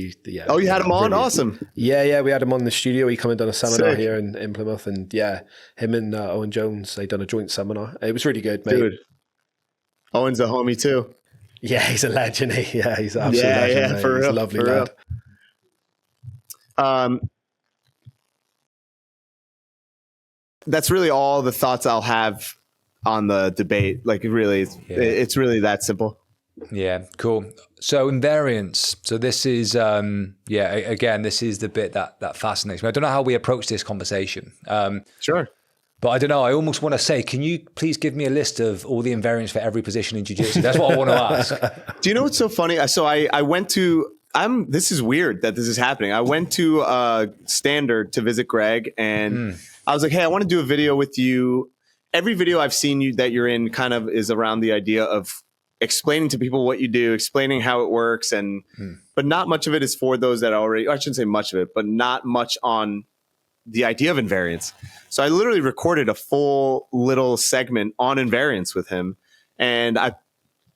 Oh, you had him on? Brilliant. Awesome. Yeah, we had him on in the studio. He come and done a seminar here in Plymouth, and yeah, him and Owen Jones, they done a joint seminar. It was really good, mate. Dude, Owen's a homie too. Yeah, he's a legend. Yeah, he's an absolute legend. Yeah, for real. He's a lovely lad. That's really all the thoughts I'll have on the debate. Like, really, it's really that simple. Yeah, cool. So invariants. So this is, again, this is the bit that fascinates me. I don't know how we approach this conversation. Sure. But I don't know. I almost want to say, can you please give me a list of all the invariants for every position in jiu-jitsu? That's what I want to ask. Do you know what's so funny? So I went to, this is weird that this is happening. I went to Standard to visit Greg, and I was like, hey, I want to do a video with you. Every video I've seen you that you're in kind of is around the idea of explaining to people what you do, explaining how it works. But not much of it is for those that I shouldn't say much of it, but not much on the idea of invariance. So I literally recorded a full little segment on invariance with him, and I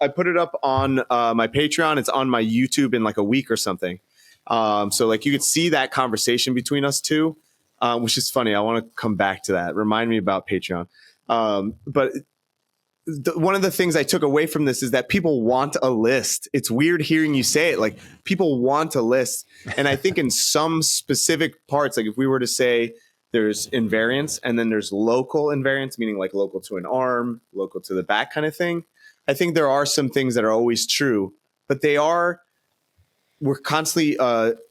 put it up on my Patreon. It's on my YouTube in like a week or something. So like you could see that conversation between us two, which is funny. I want to come back to that. Remind me about Patreon. But one of the things I took away from this is that people want a list. It's weird hearing you say it. Like, people want a list. And I think in some specific parts, like if we were to say there's invariance and then there's local invariance, meaning like local to an arm, local to the back kind of thing. I think there are some things that are always true, but we're constantly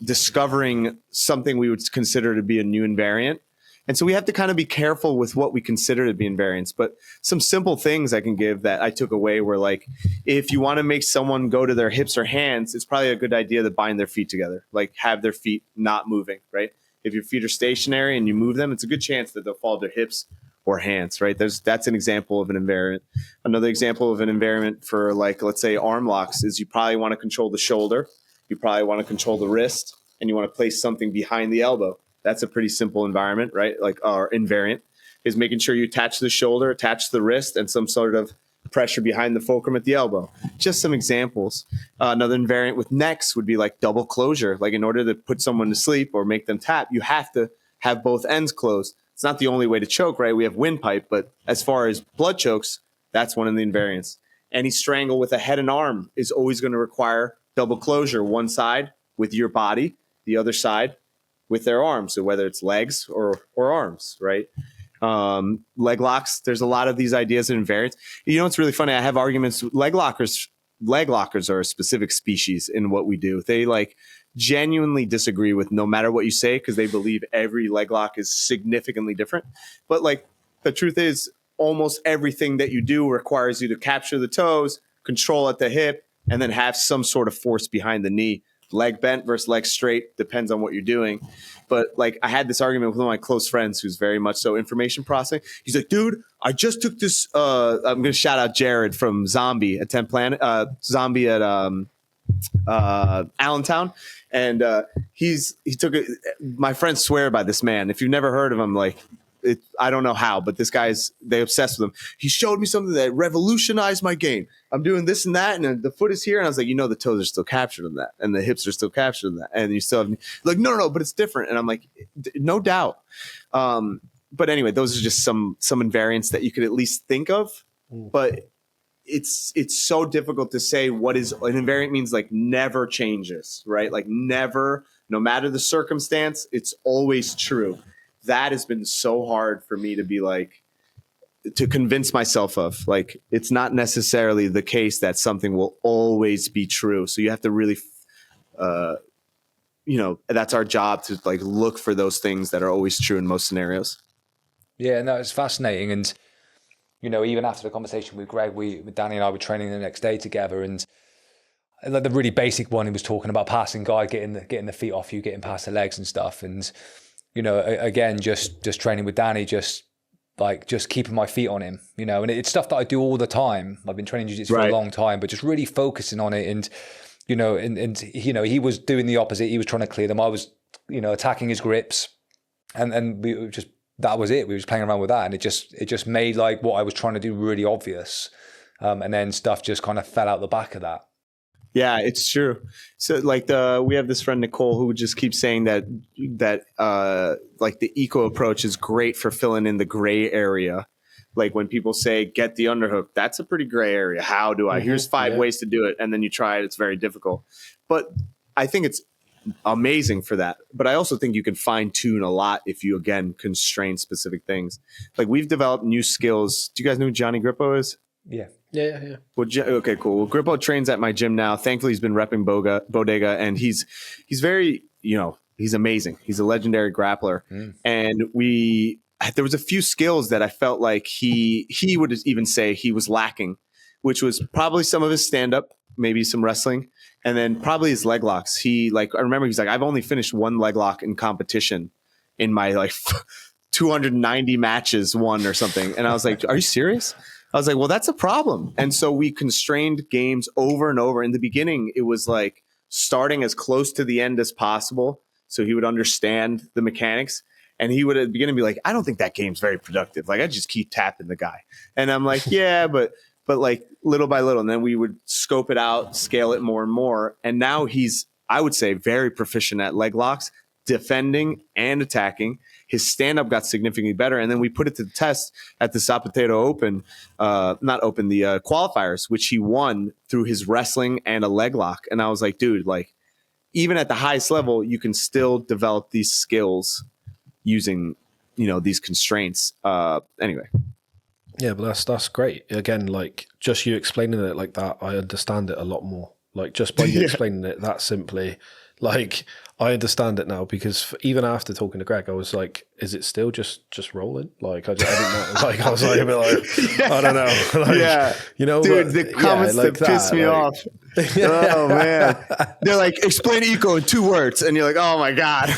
discovering something we would consider to be a new invariant. And so we have to kind of be careful with what we consider to be invariants. But some simple things I can give that I took away were like, if you want to make someone go to their hips or hands, it's probably a good idea to bind their feet together, like have their feet not moving, right? If your feet are stationary and you move them, it's a good chance that they'll fall to their hips or hands, right? That's an example of an invariant. Another example of an invariant for, like, let's say arm locks is you probably want to control the shoulder. You probably want to control the wrist, and you want to place something behind the elbow. That's a pretty simple environment, right? Like our invariant is making sure you attach the shoulder, attach the wrist, and some sort of pressure behind the fulcrum at the elbow. Just some examples. Another invariant with necks would be like double closure. Like, in order to put someone to sleep or make them tap, you have to have both ends closed. It's not the only way to choke, right? We have windpipe, but as far as blood chokes, that's one of the invariants. Any strangle with a head and arm is always going to require double closure, one side with your body, the other side with their arms. So whether it's legs or arms, right? Leg locks, there's a lot of these ideas of invariants. You know, it's really funny. I have arguments. Leg lockers are a specific species in what we do. They like genuinely disagree with no matter what you say, because they believe every leg lock is significantly different. But like, the truth is, almost everything that you do requires you to capture the toes, control at the hip, and then have some sort of force behind the knee. Leg bent versus leg straight depends on what you're doing. But like, I had this argument with one of my close friends who's very much so information processing. He's like, dude, I just took this. I'm going to shout out Jared from Zombie at 10 Planet. Zombie at Allentown, and he took it. My friends swear by this man. If you've never heard of him, like I don't know how, but this guy's they obsessed with him. He showed me something that revolutionized my game. I'm doing this and that, and the foot is here, and I was like, the toes are still captured in that, and the hips are still captured in that, and you still have like no, but it's different, and I'm like, no doubt. But anyway, those are just some invariants that you could at least think of, but it's so difficult to say what is an invariant means. Like never changes, right? Like never, no matter the circumstance, it's always true. That has been so hard for me to be like, to convince myself of. Like, it's not necessarily the case that something will always be true. So you have to really, that's our job to like look for those things that are always true in most scenarios. Yeah, no, it's fascinating. And, even after the conversation with Greg, Danny and I were training the next day together, and like the really basic one, he was talking about passing guy, getting the feet off you, getting past the legs and stuff. And, again, just training with Danny, just keeping my feet on him, and it's stuff that I do all the time. I've been training jiu-jitsu for a long time, but just really focusing on it. And, he was doing the opposite. He was trying to clear them. I was, attacking his grips, and we just, that was it. We was playing around with that. And it just made like what I was trying to do really obvious. And then stuff just kind of fell out the back of that. Yeah, it's true. So like we have this friend Nicole who would just keep saying that like the eco approach is great for filling in the gray area. Like when people say get the underhook, that's a pretty gray area. How do I? Here's 5 ways to do it, and then you try it. It's very difficult. But I think it's amazing for that. But I also think you can fine tune a lot if you again constrain specific things. Like we've developed new skills. Do you guys know who Johnny Grippo is? Yeah. Well, okay, cool. Well, Grippo trains at my gym now. Thankfully, he's been repping Bodega, and he's very, he's amazing. He's a legendary grappler. And there was a few skills that I felt like he would even say he was lacking, which was probably some of his stand-up, maybe some wrestling, and then probably his leg locks. I remember he's like, I've only finished 1 leg lock in competition in my like 290 matches won or something. And I was like, are you serious? I was like, well, that's a problem. And so we constrained games over and over. In the beginning, it was like starting as close to the end as possible so he would understand the mechanics. And he would at the beginning be like, I don't think that game's very productive. Like, I just keep tapping the guy. And I'm like, yeah, but like little by little. And then we would scope it out, scale it more and more. And now he's, I would say, very proficient at leg locks, defending and attacking. His stand-up got significantly better. And then we put it to the test at the Zapatero Open, the qualifiers, which he won through his wrestling and a leg lock. And I was like, dude, like even at the highest level, you can still develop these skills using, these constraints. Anyway. Yeah, but that's great. Again, like just you explaining it like that, I understand it a lot more. Like just by you explaining it that simply, like I understand it now, because even after talking to Greg, I was like, is it still just rolling? Like I didn't know. Like I was like a bit like, I don't know. Like, dude, the comments like that piss me off. Oh man, they're like, explain eco in 2 words, and you're like, oh my god.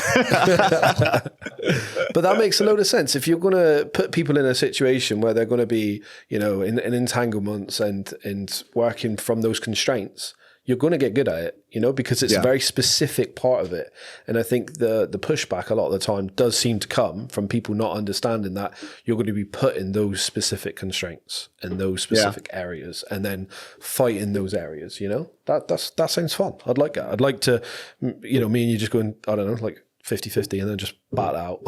But that makes a load of sense. If you're going to put people in a situation where they're going to be, in entanglements and working from those constraints, you're going to get good at it, because it's a very specific part of it. And I think the pushback a lot of the time does seem to come from people not understanding that you're going to be put in those specific constraints and those specific areas and then fight in those areas, that sounds fun. I'd like that. I'd like to, me and you just going, I don't know, like 50-50 and then just bat out.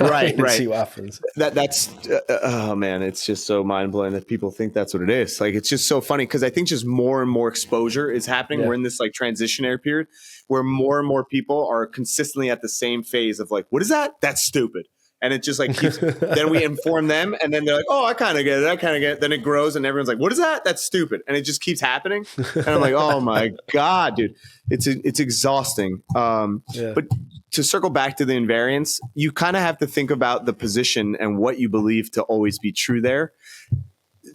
right. See what happens. That's oh man, it's just so mind-blowing that people think that's what it is. Like, it's just so funny because I think just more and more exposure is happening. We're in this like transitionary period where more and more people are consistently at the same phase of like, what is that? That's stupid. And it just like keeps, then we inform them and then they're like, oh, I kind of get it. Then it grows and everyone's like, what is that? That's stupid. And it just keeps happening. And I'm like, oh my God, dude, it's exhausting. But to circle back to the invariance, you kind of have to think about the position and what you believe to always be true there.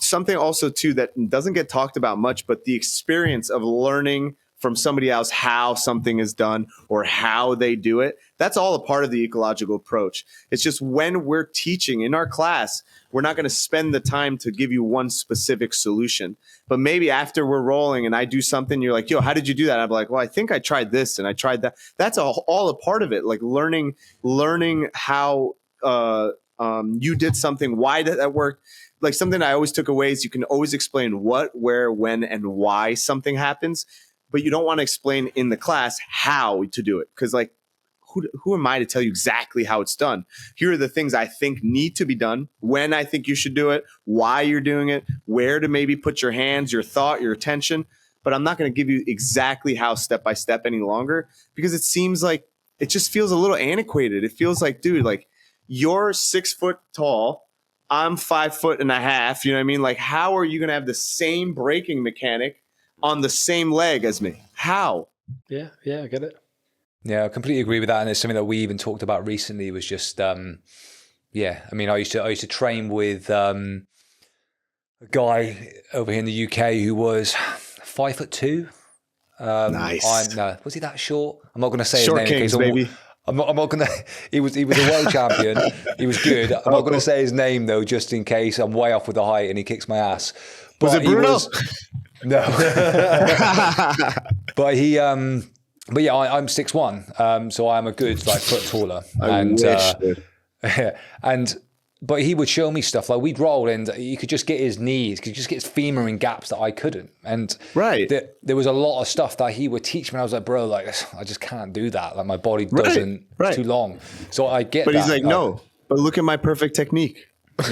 Something also too that doesn't get talked about much, but the experience of learning from somebody else how something is done or how they do it. That's all a part of the ecological approach. It's just when we're teaching in our class, we're not going to spend the time to give you one specific solution. But maybe after we're rolling and I do something, you're like, yo, how did you do that? I'm like, well, I think I tried this and I tried that. That's all a part of it. Like learning how you did something, why did that work? Like something I always took away is you can always explain what, where, when, and why something happens, but you don't want to explain in the class how to do it. Because like, who am I to tell you exactly how it's done? Here are the things I think need to be done, when I think you should do it, why you're doing it, where to maybe put your hands, your thought, your attention. But I'm not going to give you exactly how step by step any longer, because it seems like it just feels a little antiquated. It feels like, dude, like you're 6 foot tall, I'm 5.5 feet. You know what I mean? Like, how are you going to have the same braking mechanic on the same leg as me? How? Yeah, I get it. Yeah, I completely agree with that. And it's something that we even talked about recently was just, I mean, I used to train with a guy over here in the UK who was 5'2". Nice. Was he that short? I'm not going to say Short his name. Kings, baby. I'm not going to. He was a world champion. He was good. I'm not going to say his name though, just in case I'm way off with the height and he kicks my ass. But was it Bruno? No. But he. But yeah, I'm 6'1", so I'm a good like foot taller. But he would show me stuff like we'd roll and he could just get his knees, could just get his femur in gaps that I couldn't. And there was a lot of stuff that he would teach me. I was like, bro, like I just can't do that. Like my body doesn't, it's too long. So I get but that. He's like, no, but look at my perfect technique. But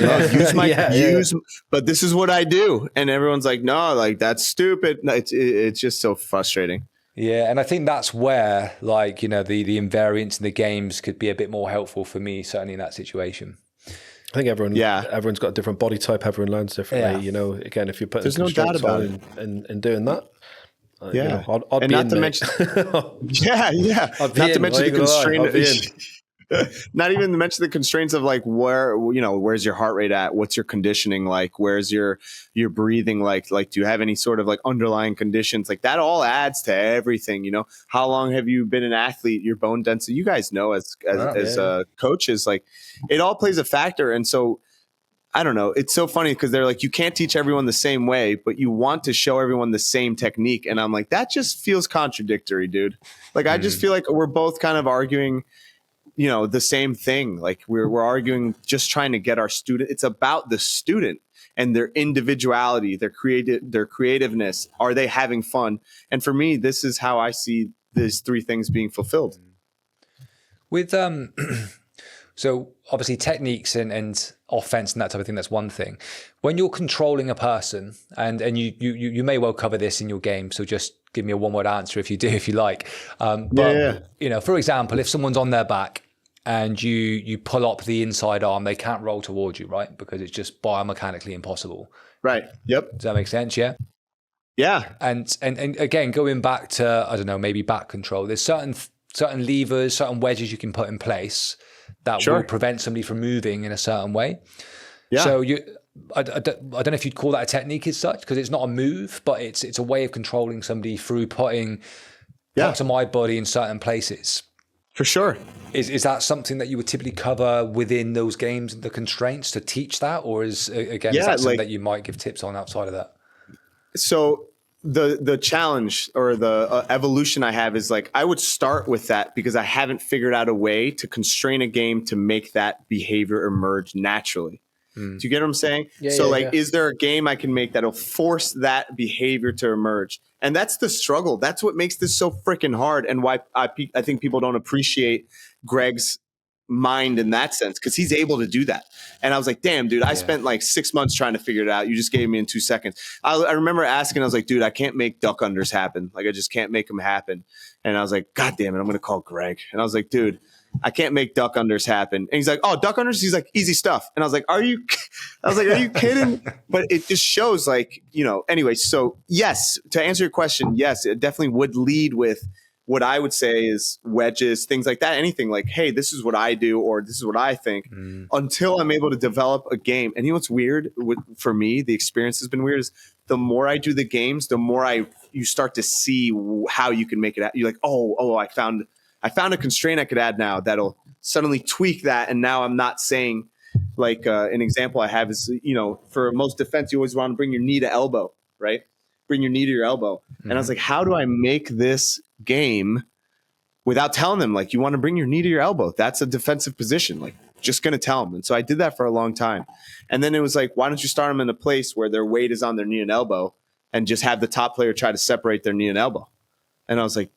this is what I do. And everyone's like, no, like that's stupid. No, it's just so frustrating. Yeah, and I think that's where, like, you know, the invariants in the games could be a bit more helpful for me, certainly in that situation. I think everyone's got a different body type. Everyone learns differently. Yeah. You know, again, if you're putting constraints on and doing that, you know, I'd be not in, to mention, not to mention the constraint. Not even to mention the constraints of like where's your heart rate at? What's your conditioning like? Where's your breathing like? Like, do you have any sort of like underlying conditions? Like that all adds to everything, you know. How long have you been an athlete? Your bone density, you guys know as coaches, like it all plays a factor. And so I don't know. It's so funny because they're like, you can't teach everyone the same way, but you want to show everyone the same technique. And I'm like, that just feels contradictory, dude. Like, I just feel like we're both kind of arguing, you know, the same thing. Like we're arguing, just trying to get our student. It's about the student and their individuality, their creativeness. Are they having fun? And for me, this is how I see these three things being fulfilled. With so obviously techniques and offense and that type of thing, that's one thing. When you're controlling a person, and you may well cover this in your game, so just give me a one-word answer if you do, if you like. You know, for example, if someone's on their back and you pull up the inside arm, they can't roll towards you, right? Because it's just biomechanically impossible. Right. Yep. Does that make sense? Yeah. Yeah. And again, going back to, I don't know, maybe back control, there's certain levers, certain wedges you can put in place that will prevent somebody from moving in a certain way. Yeah. So I don't know if you'd call that a technique as such, because it's not a move, but it's a way of controlling somebody through putting parts of my body in certain places. For sure. Is that something that you would typically cover within those games, the constraints to teach that? Or is that something that you might give tips on outside of that? So the challenge or the evolution I have is like, I would start with that because I haven't figured out a way to constrain a game to make that behavior emerge naturally. Do you get what I'm saying? Is there a game I can make that'll force that behavior to emerge? And that's the struggle. That's what makes this so freaking hard, and why I think people don't appreciate Greg's mind in that sense, because he's able to do that. And I was like, damn, dude, I spent like 6 months trying to figure it out. You just gave me in 2 seconds. I remember asking, I was like, dude, I can't make duck unders happen. Like, I just can't make them happen. And I was like, God damn it, I'm going to call Greg. And I was like, dude, I can't make duck unders happen. And he's like, oh, duck unders? He's like, easy stuff. And I was like, are you kidding? But it just shows, like, you know, anyway. So yes, to answer your question, yes, it definitely would lead with what I would say is wedges, things like that. Anything like, hey, this is what I do, or this is what I think, until I'm able to develop a game. And you know what's weird for me, the experience has been weird, is the more I do the games, the more I you start to see how you can make it. You're like, oh, I found a constraint I could add now that'll suddenly tweak that. And now I'm not saying, like, an example I have is, for most defense, you always want to bring your knee to elbow, right? Bring your knee to your elbow. And I was like, how do I make this game without telling them, like, you want to bring your knee to your elbow? That's a defensive position. Like, just going to tell them. And so I did that for a long time. And then it was like, why don't you start them in a place where their weight is on their knee and elbow and just have the top player try to separate their knee and elbow? And I was like,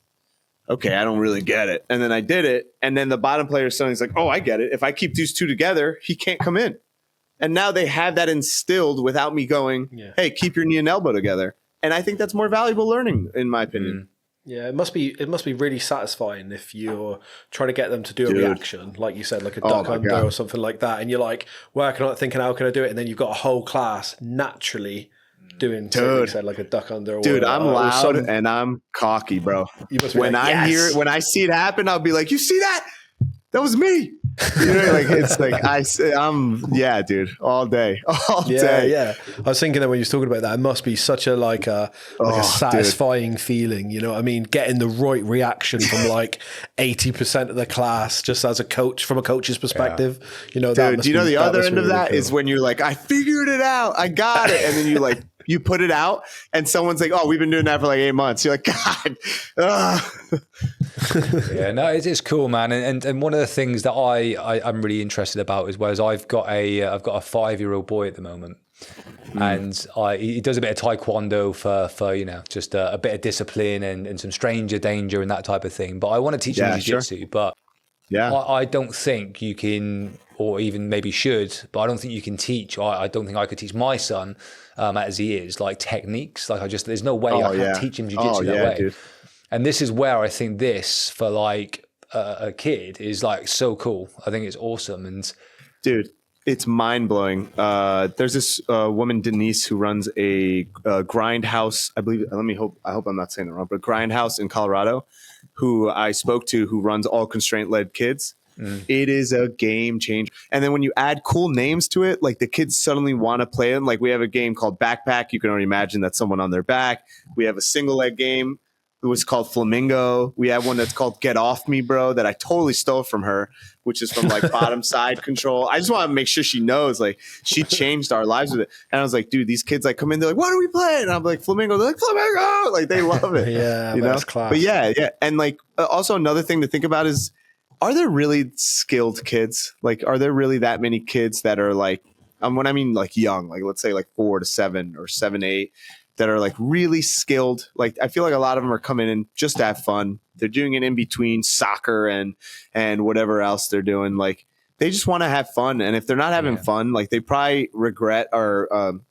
okay, I don't really get it. And then I did it. And then the bottom player suddenly is like, oh, I get it. If I keep these two together, he can't come in. And now they have that instilled without me going, hey, keep your knee and elbow together. And I think that's more valuable learning, in my opinion. Yeah, it must be really satisfying if you're trying to get them to do a reaction, like you said, like a duck under or something like that, and you're like working on it, thinking, how can I do it? And then you've got a whole class naturally doing, like, said, like a duck under. Or whatever. I'm loud and I'm cocky, bro. You must be when like, I hear it, when I see it happen, I'll be like, you see that? That was me. Like, it's like I'm dude, all day. Yeah. I was thinking that when you were talking about that, it must be such a a satisfying feeling. You know what I mean? Getting the right reaction from like 80% of the class, just as a coach, from a coach's perspective. Dude, do you know the other end of that is when you're like, I figured it out, I got it, and then you like. You put it out and someone's like, oh, we've been doing that for like 8 months. You're like, God. Yeah, no, it's cool, man. And one of the things that I'm really interested about as well is I've got a 5-year-old boy at the moment. And he does a bit of taekwondo for just a bit of discipline and some stranger danger and that type of thing. But I want to teach him jiu-jitsu, sure. But I don't think you can, or even maybe should, but I don't think you can teach, or I don't think I could teach my son as he is, like techniques. Like there's no way I can teach him jiu-jitsu that way. Dude. And this is where I think this for like a kid is like so cool. I think it's awesome. And dude, it's mind blowing. There's this woman, Denise, who runs a grind house. I believe. I hope I'm not saying it wrong, but grind house in Colorado, who I spoke to, who runs all constraint led kids. It is a game changer. And then when you add cool names to it, like the kids suddenly want to play them. Like we have a game called Backpack. You can already imagine that's someone on their back. We have a single leg game. It was called Flamingo. We have one that's called Get Off Me, Bro, that I totally stole from her, which is from like bottom side control. I just want to make sure she knows, like, she changed our lives with it. And I was like, dude, these kids like come in, they're like, what are we playing? And I'm like, Flamingo. They're like, Flamingo. Like they love it. Yeah, that's class. But yeah. And like also another thing to think about is, are there really skilled kids? Like, are there really that many kids that are like, when I mean like young, like let's say like 4 to 7 or 7 to 8, that are like really skilled? Like, I feel like a lot of them are coming in just to have fun. They're doing it in between soccer and whatever else they're doing. Like, they just want to have fun. And if they're not having fun, like they probably regret or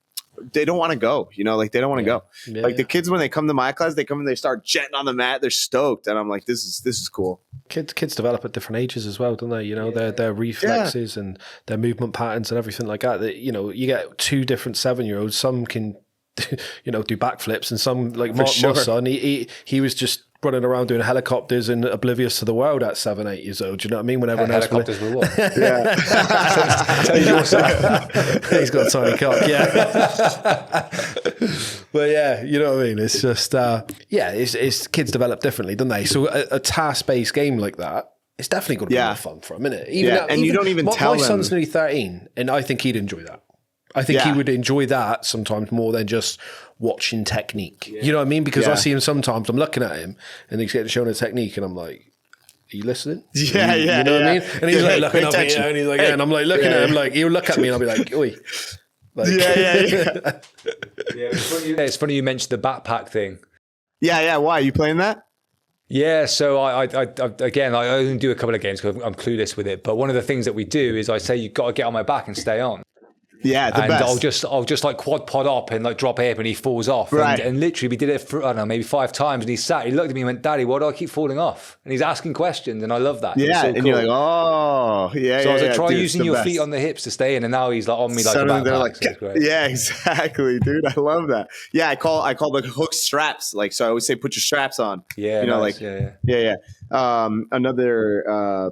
they don't want to go, like they don't want to go. Yeah, like the kids, when they come to my class, they come and they start jetting on the mat. They're stoked. And I'm like, this is cool. Kids develop at different ages as well, don't they? Their reflexes and their movement patterns and everything like that. You get 2 different 7-year-olds. Some can, do backflips, and some like my son, he was just running around doing helicopters and oblivious to the world at 7, 8 years old. Do you know what I mean? When everyone else helicopters were what? Yeah. He's got a tiny cock, yeah. But yeah, you know what I mean? It's just it's kids develop differently, don't they? So a task-based game like that, it's definitely going to be more fun for him, isn't it? You don't even tell them. My son's nearly 13, and I think he'd enjoy that. I think he would enjoy that sometimes more than just watching technique. You know what I mean? Because I see him sometimes, I'm looking at him and he's getting shown a technique and I'm like, are you listening? You know what I mean? And he's like looking up at me, and he's like, and I'm like looking at him, like he'll look at me and I'll be like, oi. Like, It's funny you mentioned the backpack thing. Yeah. Why are you playing that? Yeah, so I only do a couple of games because I'm clueless with it. But one of the things that we do is I say you've got to get on my back and stay on. Yeah, the best. I'll just like quad pod up and like drop hip and he falls off. Right. And literally we did it for, I don't know, maybe 5 times, and he looked at me and went, Daddy, why do I keep falling off? And he's asking questions, and I love that. Yeah, and cool. You're like, oh, yeah. So I was like, try using your feet on the hips to stay in, and now he's like on me like a backpack. Like, yeah, exactly, dude. I love that. Yeah, I call the hook straps. Like, so I always say, put your straps on. Yeah, Another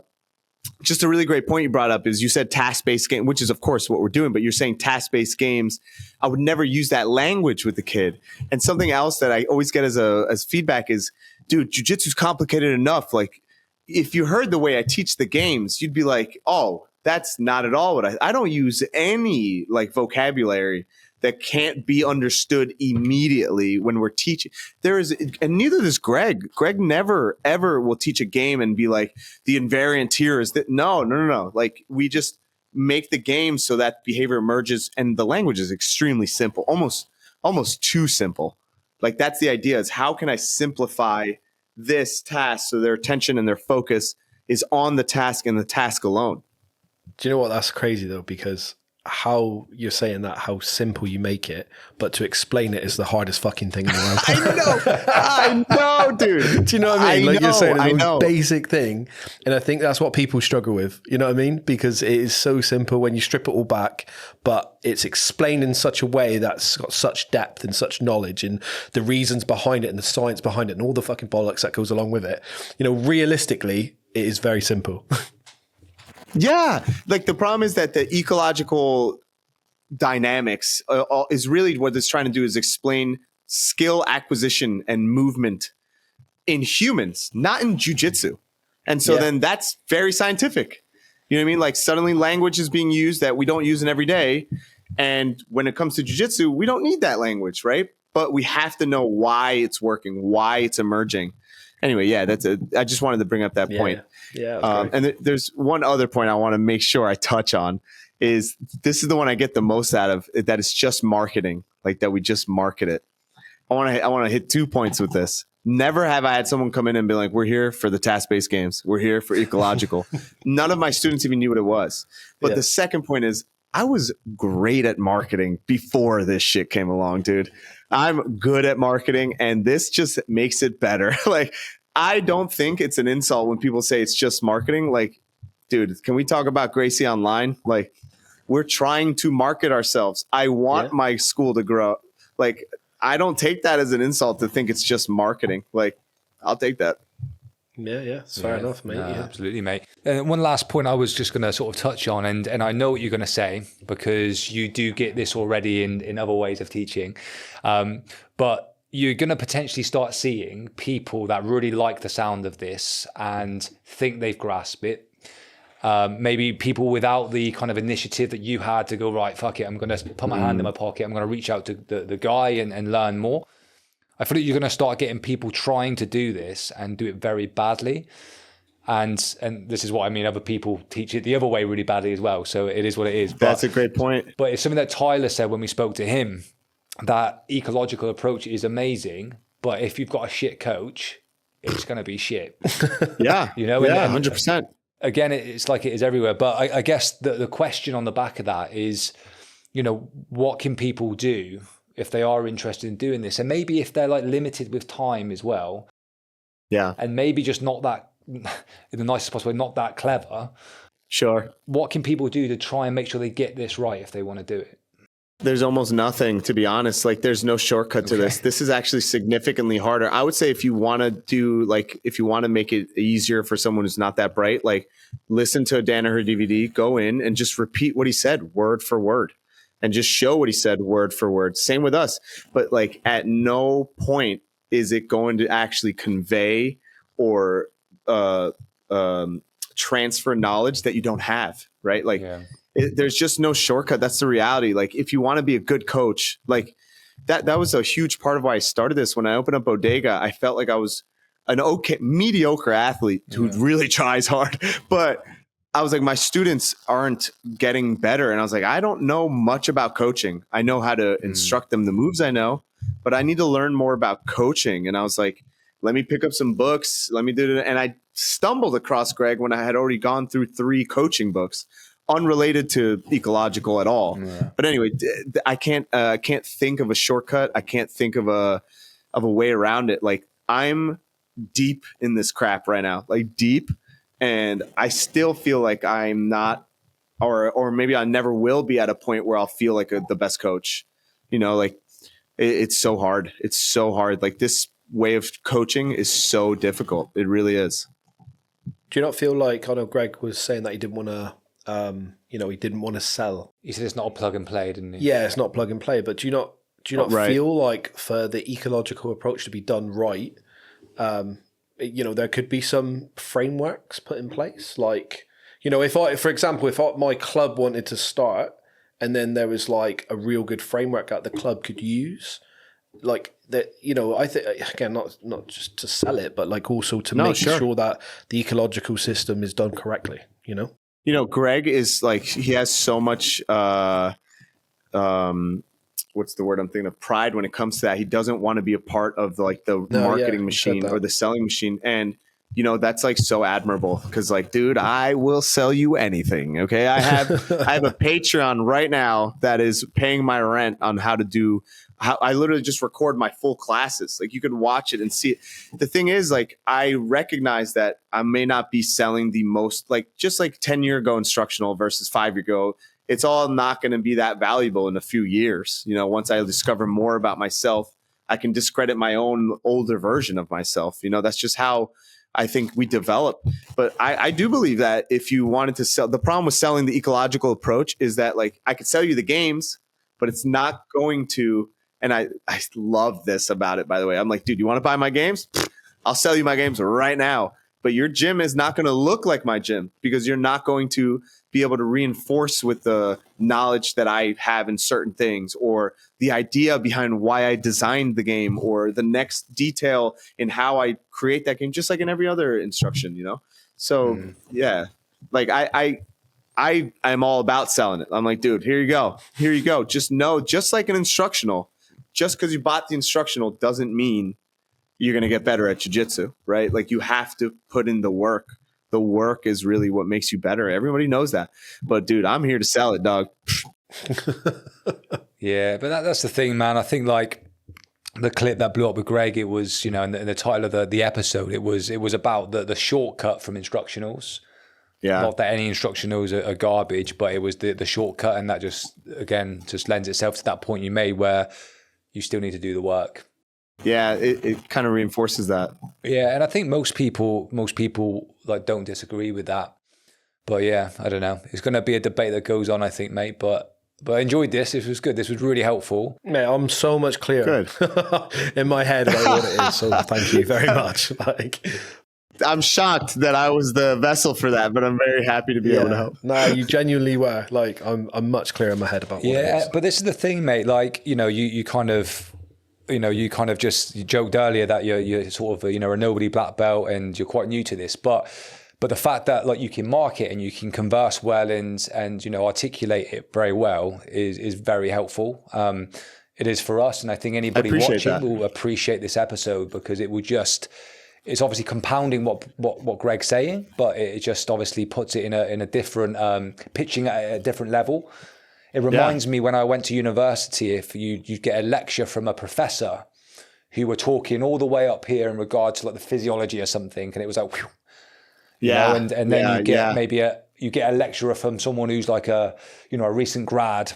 just a really great point you brought up is you said task-based game, which is of course what we're doing, but you're saying task-based games. I would never use that language with the kid. And something else that I always get as feedback is, dude, jiu-jitsu's complicated enough. Like if you heard the way I teach the games, you'd be like, oh, that's not at all what I don't use any like vocabulary that can't be understood immediately when we're teaching. And neither does Greg. Greg never, ever will teach a game and be like, the invariant here is that. No. Like we just make the game so that behavior emerges, and the language is extremely simple, almost too simple. Like that's the idea, is how can I simplify this task so their attention and their focus is on the task and the task alone. Do you know what? That's crazy though, because how you're saying that, how simple you make it, but to explain it is the hardest fucking thing in the world. I know, dude. Do you know what I mean? You're saying it's the most basic thing. And I think that's what people struggle with. You know what I mean? Because it is so simple when you strip it all back, but it's explained in such a way that's got such depth and such knowledge and the reasons behind it and the science behind it and all the fucking bollocks that goes along with it. You know, realistically, it is very simple. Yeah, like the problem is that the ecological dynamics is really what it's trying to do, is explain skill acquisition and movement in humans, not in jiu-jitsu. And so then that's very scientific. You know what I mean? Like suddenly language is being used that we don't use in every day. And when it comes to jiu-jitsu, we don't need that language, right? But we have to know why it's working, why it's emerging. Anyway, yeah, I just wanted to bring up that point. Yeah. And there's one other point I want to make sure I touch on, is this is the one I get the most out of, that it's just marketing, like that we just market it. I want to hit 2 points with this. Never have I had someone come in and be like, we're here for the task-based games. We're here for ecological. None of my students even knew what it was. But the second point is, I was great at marketing before this shit came along, dude. I'm good at marketing, and this just makes it better. Like, I don't think it's an insult when people say it's just marketing. Like, dude, can we talk about Gracie Online? Like, we're trying to market ourselves. I want my school to grow. Like, I don't take that as an insult to think it's just marketing. Like, I'll take that. Yeah, it's fair enough, mate. Absolutely, mate. One last point I was just going to sort of touch on, and I know what you're going to say, because you do get this already in other ways of teaching. But you're going to potentially start seeing people that really like the sound of this and think they've grasped it. Maybe people without the kind of initiative that you had to go, right, fuck it, I'm going to put my hand in my pocket, I'm going to reach out to the guy and learn more. I feel like you're going to start getting people trying to do this and do it very badly. And this is what I mean, other people teach it the other way really badly as well. So it is what it is. That's a great point. But it's something that Tyler said when we spoke to him, that ecological approach is amazing. But if you've got a shit coach, it's going to be shit. Yeah. You know, 100%. Again, it's like it is everywhere. But I guess the question on the back of that is, you know, what can people do if they are interested in doing this? And maybe if they're like limited with time as well. Yeah. And maybe just not that, in the nicest possible way, not that clever. Sure. What can people do to try and make sure they get this right if they want to do it? There's almost nothing, to be honest. Like, there's no shortcut to this. This is actually significantly harder. I would say if you want to make it easier for someone who's not that bright, like listen to a Danaher DVD, go in and just repeat what he said word for word and just show what he said word for word. Same with us. But like at no point is it going to actually convey or transfer knowledge that you don't have, right? Like there's just no shortcut. That's the reality. Like if you want to be a good coach, like that was a huge part of why I started this. When I opened up Bodega, I felt like I was an mediocre athlete who really tries hard, but I was like, my students aren't getting better. And I was like, I don't know much about coaching. I know how to instruct them the moves I know, but I need to learn more about coaching. And I was like, let me pick up some books. Let me do it. And I stumbled across Greg when I had already gone through 3 coaching books unrelated to ecological at all. But anyway, I can't think of a shortcut. I can't think of a way around it. Like I'm deep in this crap right now, like deep. And I still feel like I'm not, or maybe I never will be at a point where I'll feel like the best coach. You know, like it's so hard. It's so hard. Like this way of coaching is so difficult. It really is. Do you not feel like, I know Greg was saying that he didn't want to, he didn't want to sell. He said it's not a plug and play, didn't he? Yeah, it's not plug and play. But do you not feel like for the ecological approach to be done right, there could be some frameworks put in place? Like, if my club wanted to start and then there was like a real good framework that the club could use, like that, I think, again, not just to sell it, but like also to make sure that the ecological system is done correctly, Greg is like, he has so much, what's the word I'm thinking of? Pride when it comes to that. He doesn't want to be a part of like the marketing machine or the selling machine. And, that's like so admirable because like, dude, I will sell you anything. Okay. I have a Patreon right now that is paying my rent on how I literally just record my full classes. Like you can watch it and see it. The thing is, like, I recognize that I may not be selling the most, like just like 10-year ago instructional versus 5-year ago. It's all not going to be that valuable in a few years. Once I discover more about myself, I can discredit my own older version of myself. That's just how I think we develop. But I do believe that if you wanted to sell, the problem with selling the ecological approach is that like I could sell you the games, but it's not going to. And I love this about it, by the way. I'm like, dude, you want to buy my games? I'll sell you my games right now. But your gym is not going to look like my gym because you're not going to be able to reinforce with the knowledge that I have in certain things or the idea behind why I designed the game or the next detail in how I create that game, just like in every other instruction, So yeah, like I'm all about selling it. I'm like, dude, here you go. Just know, just like an instructional, just because you bought the instructional doesn't mean you're going to get better at jiu-jitsu, right? Like you have to put in the work. The work is really what makes you better. Everybody knows that. But dude, I'm here to sell it, dog. Yeah, but that's the thing, man. I think like the clip that blew up with Greg, it was, in the title of the episode, it was about the shortcut from instructionals. Yeah. Not that any instructionals are garbage, but it was the shortcut. And that just lends itself to that point you made where you still need to do the work. Yeah, it kind of reinforces that. Yeah, and I think most people like don't disagree with that. But yeah, I don't know. It's going to be a debate that goes on, I think, mate. But I enjoyed this. This was good. This was really helpful. Mate, I'm so much clearer in my head about what it is. So thank you very much. I'm shocked that I was the vessel for that, but I'm very happy to be able to help. No, you genuinely were. Like, I'm much clearer in my head about what it is. But this is the thing, mate. Like, you kind of just you joked earlier that you're sort of a nobody black belt and you're quite new to this, but the fact that like you can market and you can converse well and articulate it very well is very helpful. It is for us, and I think anybody watching will appreciate this episode because it's obviously compounding what Greg's saying, but it just obviously puts it in a different pitching at a different level. It reminds me when I went to university, if you get a lecture from a professor who were talking all the way up here in regard to like the physiology or something, and it was like, whew, and then you get maybe you get a lecturer from someone who's like a recent grad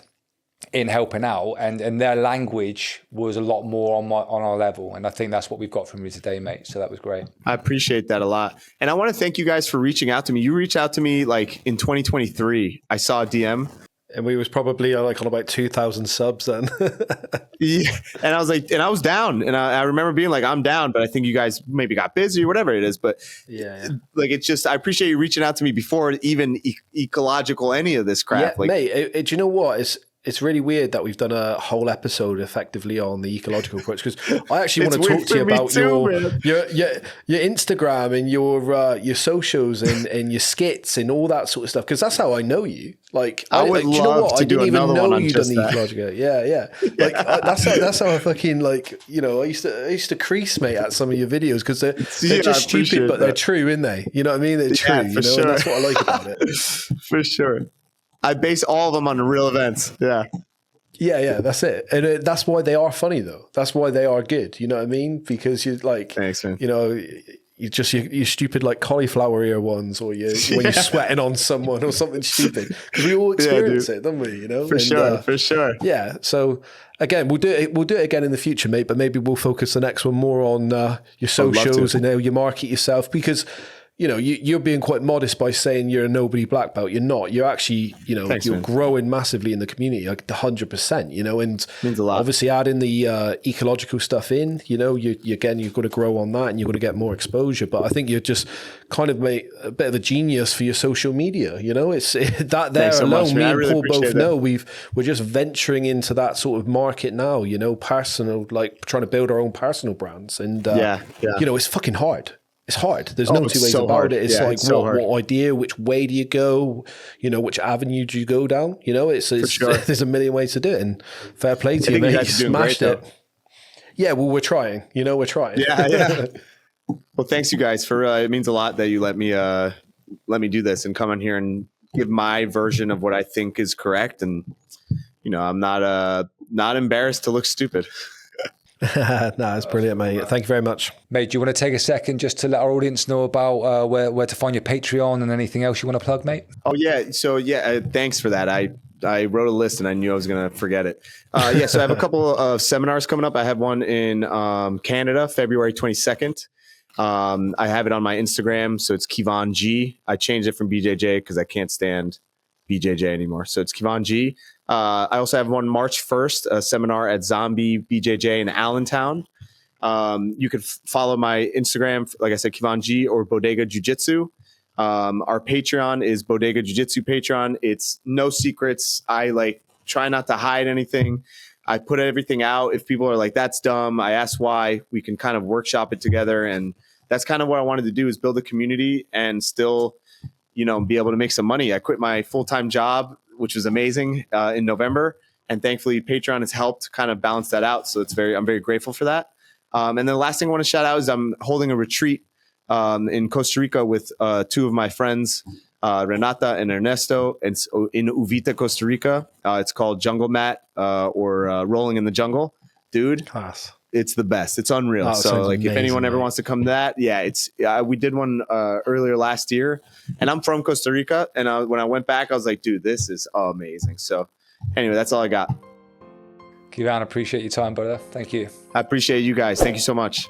in helping out, and their language was a lot more on our level, and I think that's what we've got from you today, mate. So that was great. I appreciate that a lot, and I want to thank you guys for reaching out to me. You reached out to me like in 2023. I saw a DM. And we was probably like on about 2,000 subs then. Yeah. And I was like, and I was down. And I remember being like, I'm down, but I think you guys maybe got busy or whatever it is. But like, it's just, I appreciate you reaching out to me before even ecological, any of this crap. Yeah, mate, do you know what? It's really weird that we've done a whole episode effectively on the ecological approach, because I actually want to talk to you about your Instagram and your socials and your skits and all that sort of stuff, because that's how I know you. Like, I would love to do another one on just that. Ecological. Yeah. Like that's how I fucking like. I used to crease, mate, at some of your videos because they're just stupid, but they're true, isn't they? You know what I mean? They're true. For sure. And that's what I like about it. For sure. I base all of them on real events. Yeah, that's it. And that's why they are funny, though. That's why they are good. You know what I mean? Because you're like, thanks, man. You just you stupid like cauliflower ear ones, or when you're sweating on someone or something stupid. Because we all experience it, don't we? For sure. Yeah. So again, we'll do it again in the future, mate. But maybe we'll focus the next one more on your socials and how you market yourself, because you know, you're being quite modest by saying you're a nobody black belt. You're not. You're actually, you know, Thanks, you're man. growing massively in the community, like 100%, you know, and Means a lot. obviously adding the ecological stuff in, you know, you've got to grow on that and you've got to get more exposure. But I think you're just kind of a bit of a genius for your social media, you know, it's that there Thanks so alone, much, me man. I and really Paul appreciate both that. know we're just venturing into that sort of market now, you know, personal, like trying to build our own personal brands. And, you know, it's fucking hard. It's hard. There's no two ways so about hard. it. It's Yeah, like it's so hard. what idea, which way do you go? You know, which avenue do you go down? You know, it's sure. there's a million ways to do it. And fair play to you, think you mate. guys You are doing smashed great, it. Yeah, well, we're trying. You know, we're trying. Yeah. Well, thanks you guys for it means a lot that you let me do this and come on here and give my version of what I think is correct. And you know, I'm not embarrassed to look stupid. No, it's brilliant, mate. Thank you very much. Mate, do you want to take a second just to let our audience know about where to find your Patreon and anything else you want to plug, mate? Oh yeah. So yeah, thanks for that. I wrote a list and I knew I was going to forget it. So I have a couple of seminars coming up. I have one in Canada, February 22nd. I have it on my Instagram. So it's Kyvann G. I changed it from BJJ because I can't stand BJJ anymore. So it's Kyvann G. I also have one March 1st, a seminar at Zombie BJJ in Allentown. You could follow my Instagram, like I said, Kyvann G or Bodega Jiu-Jitsu. Our Patreon is Bodega Jiu-Jitsu Patreon. It's no secrets. I try not to hide anything. I put everything out. If people are like, that's dumb, I ask why. We can kind of workshop it together. And that's kind of what I wanted to do, is build a community and still, you know, be able to make some money. I quit my full-time job, which was amazing, in November. And thankfully Patreon has helped kind of balance that out. So I'm very grateful for that. And then the last thing I want to shout out is I'm holding a retreat in Costa Rica with two of my friends, Renata and Ernesto. It's in Uvita, Costa Rica. It's called Jungle Mat or Rolling in the Jungle. Dude, Class. it's the best. It's unreal. So like amazing, if anyone ever mate. wants to come to that, yeah, we did one earlier last year, and I'm from Costa Rica. And when I went back, I was like, dude, this is amazing. So anyway, that's all I got. Kyvann, appreciate your time, brother. Thank you. I appreciate you guys. Thank you so much.